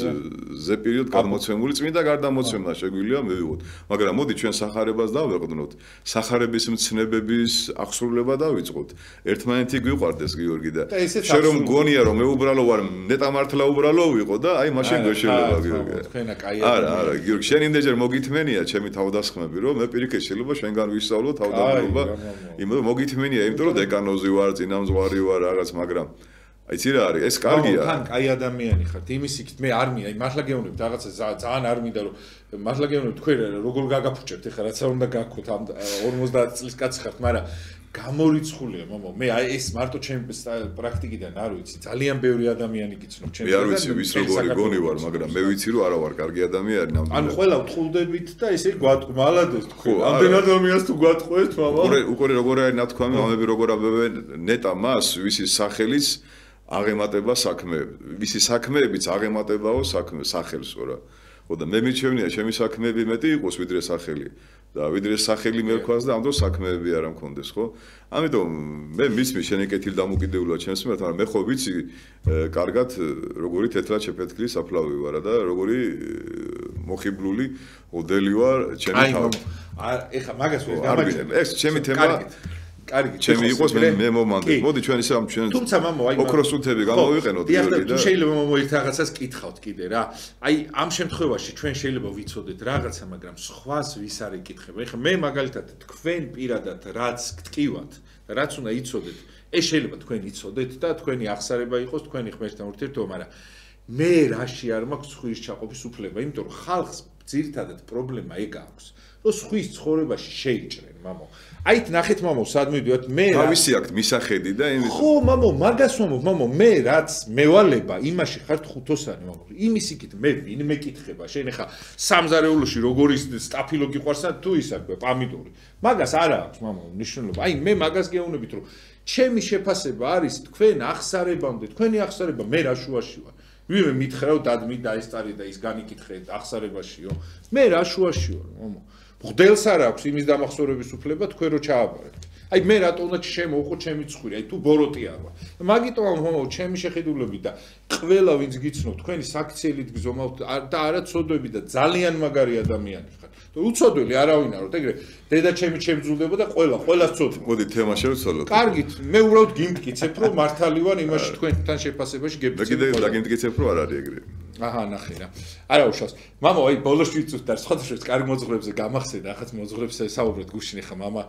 ზეპირიოდ გადმოცემული წმინდა გარდამოცემა შეგვიძლია მივიღოთ. მაგრამ მოდი ჩვენ სახარებას დავეყვნოთ, სახარების მცნებების აღსრულება დავიწყოთ. ერთმანეთი გვიყვარდეს გიორგი და შენ რომ მგონია რომ მე უბრალო ვარ, ნეტა მართლა უბრალო ვიყო და აი მაშინ გვეშელება გიორგი. არა, გიორგი, შენ იმდენჯერ მოგითმენია ჩემი თავდასხმები, რომ მე პირიქით შეიძლება შენგან ვისწავლო თავდაბრუნება. იმიტომ მოგითმენია, იმიტომ რომ დეკანოზი ვარ, წინამძღვარი ვარ რაღაც, მაგრამ აიცი რა არის, ეს კარგია. თან კაი ადამიანი ხართ, იმის იქით მე არ მინდა, აი მართლა გეუბნებით რაღაცა ძალიან არ მინდა რომ მართლა გეუბნებით თქვენ როგორ გაგაფუჭებთ ეხლა რაც არ უნდა გაგქოთ ამ 50 წლის კაცი ხართ, მაგრამ გამორიცხულია მამო, მე აი ეს მარტო ჩემი პრაქტიკიდან არ ვიცი, ძალიან ბევრი ადამიანი გიცნობ ჩემს. მე არ ვიცი ვის როგორი გონი ვარ, მაგრამ მე ვიცი რომ არა ვარ კარგი ადამიანი ნამდვილად. ანუ ყველა ვთხულდებით და ესე გვატყმალადოს თქვენ. ამდენ ადამიანს თუ გვატყუეთ მამა. უკვე როგორ არის ნათქვამი, მამები როგორ აბებენ ნეტა მას, ვისი სახელის აღემატება საქმეები, ვისი საქმეებიც აღემატებაო სახელსო რა. ხო და მე მიჩვენია ჩემი საქმეები მეტი იყოს ვიდრე სახელი. და ვიდრე სახელი მე ვქواس და ამ დროს საქმეები არ მქონდეს, ხო? ამიტომ მე მისმის შენი კეთილ დამოკიდებულება ჩემს მიმართ, მაგრამ მე ხო ვიცი კარგად როგორი თეთრად შეფეთქილი საფლავი ვარ და როგორი მოხიბლული ოდელი ვარ ჩემი თავი. ეხა მაგას ვერ გამაჩნია. ეს ჩემი თემა კარგი, ჩემი იყოს მე მომანდე. მოდი ჩვენ ისე ამ ჩვენ თუმცა მამო, აი ოქროსუთები გამოვიყენოთ გიორგი და თუ შეიძლება მამო ერთ რაღაცას კითხავთ კიდე რა. აი ამ შემთხვევაში ჩვენ შეიძლება ვიცოდეთ რაღაცა, მაგრამ სხვას ვის არ იკითხება. ეხლა მე მაგალითად თქვენ პირადად რაც გტკივათ და რაც უნდა იცოდეთ, ეს შეიძლება თქვენ იცოდეთ და თქვენი აღსარება იყოს თქვენი ღმერთთან ურთიერთობა, მაგრამ მე რაში არ მაქვს სხვის ჩაყოფის უფლება, იმიტომ რომ ხალხს ძირითადად პრობლემა ეგ აქვს, რომ სხვის ცხოვრებაში შეიჭრენ, მამო. აით ნახეთ მამო, სად მივდივართ მე რა თავისი აქვს მისახედი და იმის ხო მამო, მაგას ვამბობ მამო, მე რაც მევალება იმაში ხართ ხუთოსანი მამო. იმის იქით მე ვინ მეკითხება, შენ ახლა სამზარეულოში როგორი სტაფილო გიყვარსა თუ ის აქვს პამიდორი. მაგას არა აქვს მამო მნიშვნელობა. აი მე მაგას გეუბნებით რომ ჩემი შეფასება არის თქვენ აღსარებამდე, თქვენი აღსარება მე რა შუაში ვარ. ვინმე მითხრა რომ დადმი და ეს წარი და ის განიკითხეთ აღსარებაშიო. მე რა შუაში ვარ მამო. მღდელს არ აქვს იმის დამახსოვრების უფლება თქვენ რო ჩააბარეთ. აი მე რატო უნდა შემოვყო ჩემი ცხვირი, აი თუ ბოროტი არ ვარ. მაგიტომ მამო ჩემი შეხედულები და ყველა ვინც გიცნობ თქვენი საქციელით გზომავთ და არა ცოდვები და ძალიან მაგარი ადამიანი ხარ. და უცოდველი არავინ არ ვარ, ეგრე დედა ჩემი შემძულდება და ყველას ცოდვი. მოდი თემა შევცვალოთ. კარგით, მე უბრალოდ გიმტკიცებ რომ მართალი ვარ იმაში თქვენთან შეფასებაში გებიცებ. და კიდე გიმტკიცებ რომ არ არის ეგრე. აჰა, ნახე რა. არა უშავს. მამო, აი ბოლოს ვიწუთ და სხვადასხვა კარგ მოძღვრებზე გამახსენდა, ახაც მოძღვრებს საუბრობთ გუშინ ხა მამა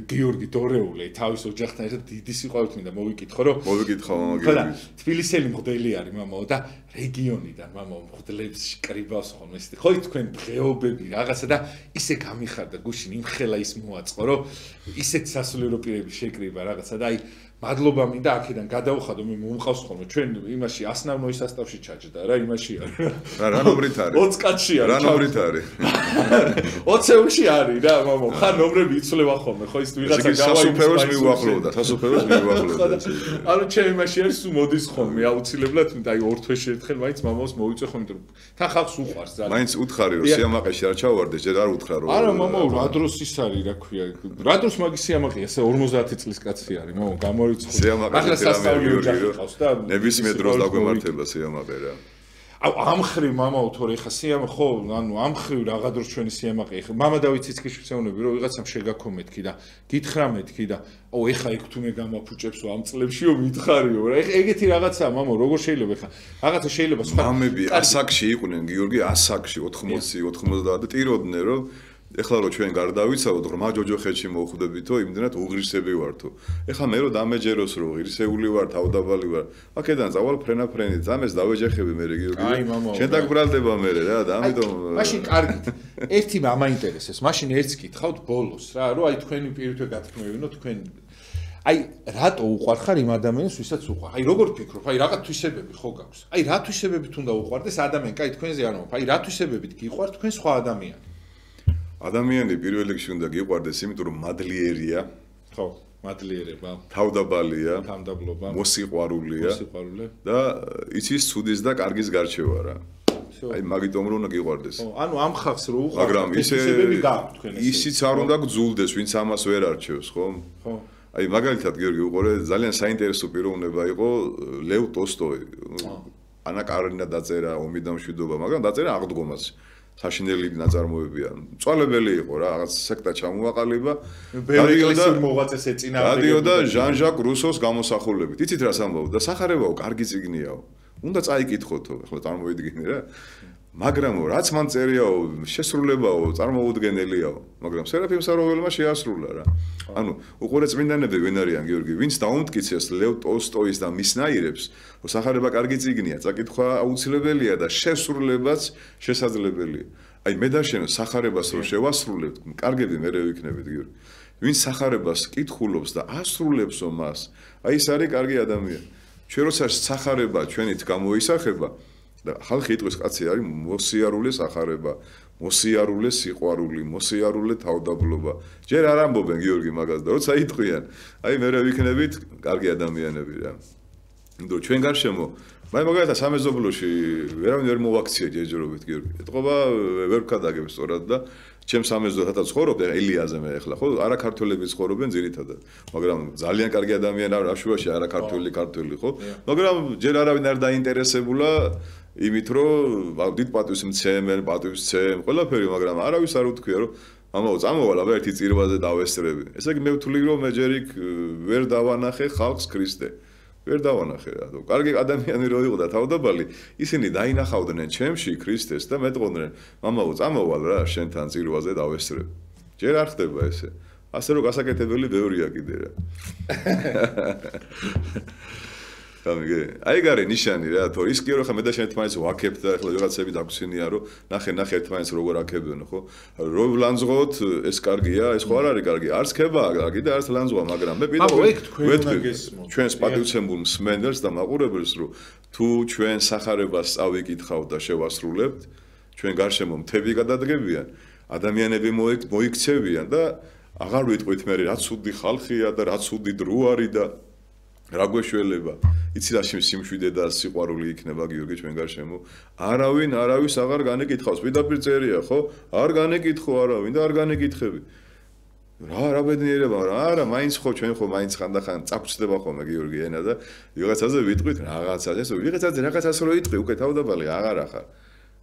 გიორგი დორეული თავის ოჯახთან ერთად დიდი სიყვარულით მინდა მოვიკითხო, რომ მოვიკითხო მამა გიორგი. თბილისელი მღვდელი არის მამო და რეგიონიდან მამო მღვდლებს კრიბავს ხოლმე ისეთი. ხო თქვენ დღეობები რაღაცა და ისე გამიხარდა გუშინ იმხელა ის მოაწყო, რომ ისეთ სასულიერო პირები შეკრიბა რაღაცა და აი მადლობა მინდა აქედან გადავხადო მე მომყავს ხოლმე ჩვენ იმაში ასნავნოი სასტავში ჩაჯდა რა იმაში არის რა ნომრით არის 20 კაცში არის რა ნომრით არის 20-ში არის რა მამო ხან ნომრები იცვლება ხოლმე ხო ის ვიღაცა გავაიმსუპეროს მიუახლოვდა სასუპეროს მიუახლოვდა ანუ ჩემ იმაში არის თუ მოდის ხოლმე აუცილებლად აი ორ თვეში ერთხელ მაინც მამოს მოვიწე ხოლმე რომ თან ხალხს უყვარს ძალიან მაინც უთხარი რომ სიამაყეში არ ჩავარდეს ჯერ არ უთხრა რომ არა მამო რა დროს ის არის რა ქვია რა დროს მაგის სიამაყეა ესე 50 წლის კაცი არის მამო სიამაყე ნებისმიერ დროს დაგვემართება სიამაყე რა. აუ ამ ხრივ მამაო თორე ხა სიამაყე ხო ანუ ამ ხრივ რაღა დროს ჩვენი სიამაყე ხა მამა დავით ციცქიშვილეუნები რომ ვიღაცამ შეგაქო მეთქი და გითხრა მეთქი და აუ ეხა იქ თუ მე გამაფუჭებსო ამ წლებშიო მითხარიო რა ეგეთი რაღაცაა მამო როგორ შეიძლება ხა რაღაცა შეიძლება სხვა მამები ასაკში იყვნენ გიორგი ასაკში 80 90 და ტიროდნენ რომ ეხლა რომ ჩვენ გარდავიცავთ, ღრმა ჯოჯოხეთში მოვხვდებითო, იმდენად უღირსები ვართო. ეხლა მე რომ დამეჯეროს რომ ღირსეული ვარ, თავდაბალი ვარ, აქედან წავალ ფრენა-ფრენით, ამას დავეჯახები მე რეგიონი. შენ დაგბრალდება მე რა, და ამიტომ მაშინ კარგით. ერთი მაინტერესებს, მაშინ ერთს გითხავთ ბოლოს რა, რომ აი თქვენი პირთვე გათქმევინო, თქვენ აი რატო უყვარხარ იმ ადამიანს, ვისაც უყვარ? აი როგორ ფიქრობ? აი რაღაც თვისებები ხო გაქვს? აი რა თვისებებით უნდა უყვარდეს ადამიანი? კაი თქვენზე არ მომხ. აი რა თვისებებით გიყვართ თქვენ სხვა ადამიანი? ადამიანი პირველ რიგში უნდა გიყვარდეს, იმიტომ რომ მადლიერია. ხო, მადლიერება. თავდაბალია. თავდაბლობა. მოსიყვარულია. მოსიყვარულე. და იცის ცუდის და კარგის გარჩევა რა. აი მაგიტომ რომ უნდა გიყვარდეს. ხო, ანუ ამ ხალხს რო უყვართ, მაგრამ თვისებები გაქვთ თქვენ ესე. ისიც არ უნდა გძულდეს, ვინც ამას ვერ არჩევს, ხო? ხო. აი მაგალითად გიორგი უყურე, ძალიან საინტერესო პიროვნება იყო ლევ ტოლსტოი. ანა კარენინა დაწერა ომი და მშვიდობა, მაგრამ დაწერა აღდგომას. საშინელი ნაწარმოებია. მწვალებელი იყო რა, რაღაც სექტა ჩამოაყალიბა. ბერეკლესი მოღვაწეს ეწინააღმდეგებოდა. გადიოდა ჟან-ჟაკ რუსოს გამოსახულებით. იცით რას ამბობდა? სახარებაო, კარგი წიგნიაო. უნდა წაიკითხოთო, ახლა წარმოვიდგინე რა. მაგრამ რაც მან წერიაო, შესრულებაო, წარმოუდგენელიაო, მაგრამ სერაფიმ საროველმა შეასრულა რა. ანუ უყურე წმინდანები ვინ არიან გიორგი, ვინც დაუმტკიცეს ლევ ტოლსტოის და მისნაირებს, რომ სახარება კარგი წიგნია, წაკითხვა აუცილებელია და შესრულებაც შესაძლებელია. აი მე და შენ სახარებას რო შევასრულებთ, კარგები მერე ვიქნებით გიორგი. ვინც სახარებას კითხულობს და ასრულებსო მას, აი ეს არის კარგი ადამიანი. ჩვენ როცა სახარება ჩვენით გამოისახება და ხალხი იტყვის კაცი არის მოსიარულე სახარება, მოსიარულე სიყვარული, მოსიარულე თავდაბლობა. ჯერ არ ამბობენ გიორგი მაგას და როცა იტყვიან, აი მე ვიქნებით კარგი ადამიანები რა. იმიტომ ჩვენ გარშემო, მაგალითად სამეზობლოში ვერავინ ვერ მოვაქციე ჯერჯერობით გიორგი. ეთყობა ვერ ვქადაგებ სწორად და ჩემს სამეზობლოთა ცხოვრობ ელიაზე მე ახლა ხო არა ქართველები ცხოვრობენ ძირითადად, მაგრამ ძალიან კარგი ადამიანი არ აშუაში არა ქართველი ხო, მაგრამ ჯერ არავინ არ დაინტერესებულა იმით რომ დიდ პატივს მცემენ, პატივს ცემ, ყველაფერი, მაგრამ არავის არ უთქვია რომ ამაო წამოვალ აბა ერთი წირვაზე დავესწრები. ესე იგი მე ვთვლი რომ მე ჯერ იქ ვერ დავანახე ხალხს ქრისტე. ვერ დავანახე რა. კარგი ადამიანი რო იყო და თავდაბალი, ისინი დაინახავდნენ ჩემში ქრისტეს და მეტყოდნენ, მამაო წამოვალ რა შენთან წირვაზე დავესწრები. ჯერ არ ხდება ესე. ასე რომ გასაკეთებელი ბევრია კიდე რა. აი გარე ნიშანი რა, თორე ის კი რომ ხა მე და შენ ერთმანეთს ვაქებთ და ახლა რაღაცები დაგვცინია რომ ნახე ერთმანეთს როგორ აქებენ ხო? რო ლანძღოთ ეს კარგია, ეს ხო არ არის კარგი, არც ხება კარგი და არც ლანძღვა, მაგრამ მე ვეთქვი ჩვენს პატივცემულ მსმენელს და მაყურებელს რომ თუ ჩვენ სახარებას წავიკითხავთ და შევასრულებთ, ჩვენ გარშემო მთები გადადგებიან, ადამიანები მოიქცევიან და აღარ ვიტყვით მე რა ცუდი ხალხია და რა ცუდი დრო არის და რა გვეშველება. იცი რა სიმშვიდე და სიყვარული იქნება გიორგი ჩვენ გარშემო. არავის აღარ განეკითხავს, პირდაპირ წერია, ხო? არ განეკითხო არავინ და არ განეკითხები. რა ბედნიერება, არა, მაინც ხო ჩვენ ხო მაინც ხანდახან წაგვწდება ხოლმე გიორგი ენა და ვიღაცაზე ვიტყვით რაღაცა, ეს ვიღაცაზე რაღაცას რო იტყვი, უკვე თავდაბალი აღარ ახარ.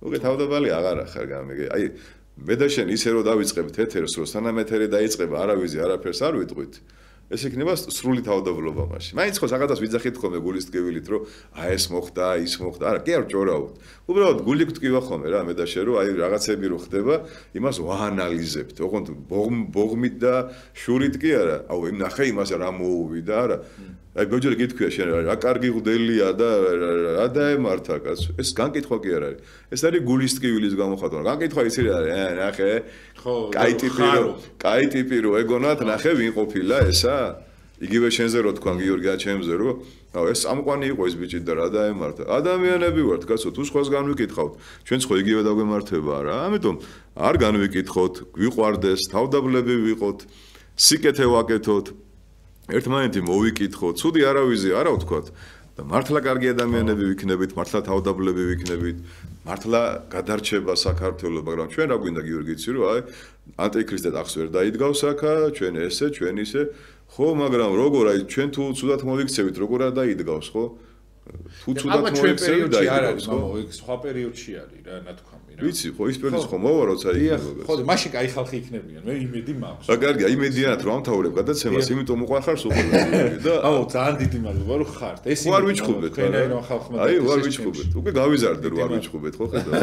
უკვე თავდაბალი აღარ ახარ გამიგე. აი მე და შენ ისე რო დავიწყებთ ეთერს, რომ სანამ ეთერი დაიწყება, არავის არაფერს არ ვიტყვით. ეს იქნება სრული თავდაბლობა მაშინ. მაინც ხო რაღაცას ვიძახით ხოლმე გულის ტკივილით, რომ აი ეს მოხდა, ის მოხდა. არა, კი არ ჭორავთ. უბრალოდ გული გტკივა ხოლმე რა, მე და შენ რომ აი რაღაცები რო ხდება, იმას ვაანალიზებთ. ოღონდ ბოღმით და შურით კი არა. აუ იმ ნახე იმას რა მოუვიდა, არა. აი ბოჯერ გითქვია შენ რა კარგი ღდელია და რა დაემართა კაცო. ეს განკითხვა კი არ არის. ეს არის გულის ტკივილის გამოხატვა. განკითხვა იცი რა არის? ნახე. ხო, კაი ტიპი რო ეგონათ, ნახე ვინ ყოფილა ესა? იგივე შენზე რო თქვა გიორგია ჩემზე რო, აუ ეს ამყვანი იყო ეს ბიჭი და რა დაემართა. ადამიანები ვართ კაცო, თუ სხვას განვიკითხავთ, ჩვენც ხო იგივე დაგვემართება რა. ამიტომ არ განვიკითხოთ, გვიყვარდეს, თავდაბლები ვიყოთ, სიკეთე ვაკეთოთ. ერთმანეთი მოვიკითხოთ, ცუდი არავიზე არა ვთქვათ და მართლა კარგი ადამიანები ვიქნებით, მართლა თავდაბლები ვიქნებით, მართლა გადარჩება საქართველოს, მაგრამ ჩვენ რა გვინდა გიორგი იცი რომ აი ანტიქრისტე ტახს ვერ დაიდგავს აქა, ჩვენ ესე, ჩვენ ისე, ხო, მაგრამ როგორ აი ჩვენ თუ ცუდად მოვიქცევით, როგორ არ დაიდგავს, ხო? თუ ცუდად მოვიქცევით დაიდგავს, ხო? ეს სხვა პერიოდში არის რა, ნათქვამი. რა. ვიცი, ხო ის პერიოდი ხო მოვა როცა იქნება. ხო, მაშინ კაი ხალხი იქნებიან. მე იმედი მაქვს. კარგი, იმედიანად რომ ამთავრებ გადაცემას, იმიტომ უყვარხარ სუპერლატივები და აუ, ძალიან დიდი მადლობა რომ ხართ. ეს ვარ ვიჩხუბეთ, თქვენაირ ხალხმა. აი, ვარ ვიჩხუბეთ. უკვე გავიზარდე რომ არ ვიჩხუბეთ, ხო ხედავ?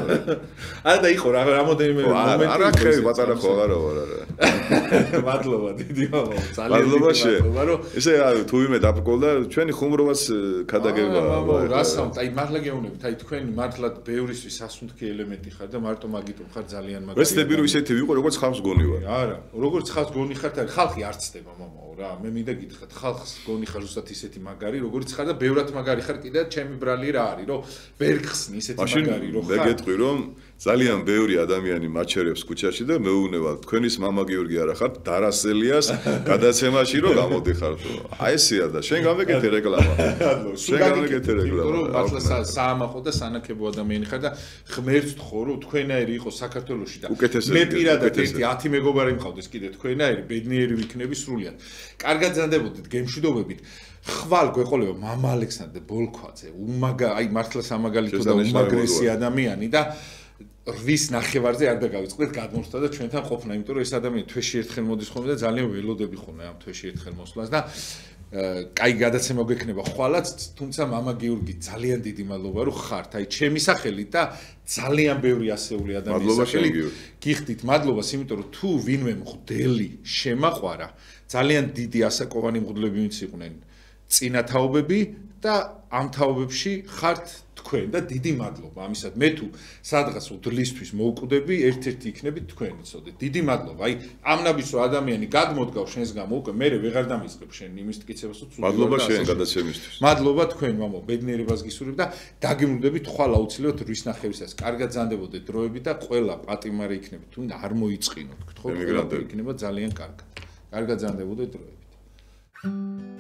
არა და იყო რამოდენიმე მომენტი. არა ხევი პატარა ხო არა ვარ არა. მადლობა, დიდი მადლობა. ძალიან მადლობა შე. მადლობა რომ ესე თუ იმე დაპყოლდა, ჩვენი ხუმრობას ქადაგება. რასაუბრობთ? აი მართლა გეუბნებით, აი თქვენ მართლად ბევრისთვის სასუნთქი ელემენტი ხარ და მარტო მაგიტომ ხარ ძალიან მაგარი. ვეცდები რომ ისეთი ვიყო, როგორც ხალხს გონი ვარ. არა, როგორც ხალხს გონი ხარ, ხალხი არ ცდება მომაო რა. მე მინდა გითხრათ, ხალხს გონი ხარ ზუსტად ისეთი მაგარი, როგორც ხარ და ბევრად მაგარი ხარ კიდე ჩემი ბრალი რა არის, რომ ვერ ხსნი ისეთი მაგარი რო ხარ. მე გეტყვი რომ ძალიან ბევრი ადამიანი მაჩერებს ქუჩაში და მეუბნება თქვენის мама გიორგი არა ხართ დარასელიას გადაცემაში რომ გამოდიხართ. აი ესეა და შენ გამეკეთე რეკლამა. შენ გამეკეთე რეკლამა. რომ მართლა საამაყო და სანაკებო ადამიანი ხარ და ღმერთს თხოვ რომ თქვენაირი იყო საქართველოში და მე პირადად ერთი 10 მეგობარი მყავდეს კიდე თქვენაირი ბედნიერი ვიქნები სრულიად. კარგად ზანდებოდით გემშვიდობებით. ხვალ გვეყოლება მამა ალექსანდრე ბოლქვაძე, აი მართლა სამაგალითო და უმაგრესი ადამიანი და რის ნახევარზე არ დაგავიწყდეთ გადმოსვლა და ჩვენთან ყოფნა, იმიტომ რომ ეს ადამიანი თვეში ერთხელ მოდის ხოლმე და ძალიან ველოდები ხოლმე ამ თვეში ერთხელ მოსვლას და კაი გადაცემა გექნება ხვალაც, თუმცა მამა გიორგი ძალიან დიდი მადლობა რომ ხართ. აი ჩემი სახელით და ძალიან ბევრი ასეული ადამიანის სახელით გიხდით მადლობას, იმიტომ რომ თუ ვინმე მღვდელი შემაყვარა, ძალიან დიდი ასაკოვანი მღვდლები ვინც იყვნენ წინა თაობები და ამ თაობებში ხართ თქვენ და დიდი მადლობა ამისად. მე თუ სადღაც უდლისთვის მოვკვდები, ერთ-ერთი იქნებით თქვენი, წოდეთ. დიდი მადლობა. აი ამნაბის რომ ადამიანი გადმოდგავ შენს გამო, უკვე მე ვეღარ დამიწყებ შენ იმის ტკიცებას, თუ მადლობა შენ გადაცემისთვის. მადლობა თქვენ მამო, ბედნიერებას გისურვებ და დაგიმრუდებით ხვალ აუცილებლად რის ნახევრისას. კარგად ზანდებოდეთ დროები და ყველა პატიმარი იქნებით, თუ არ მოიწყინოთ. გთხოვთ, ყველა იქნება ძალიან კარგად. კარგად ზანდებოდეთ დროებით.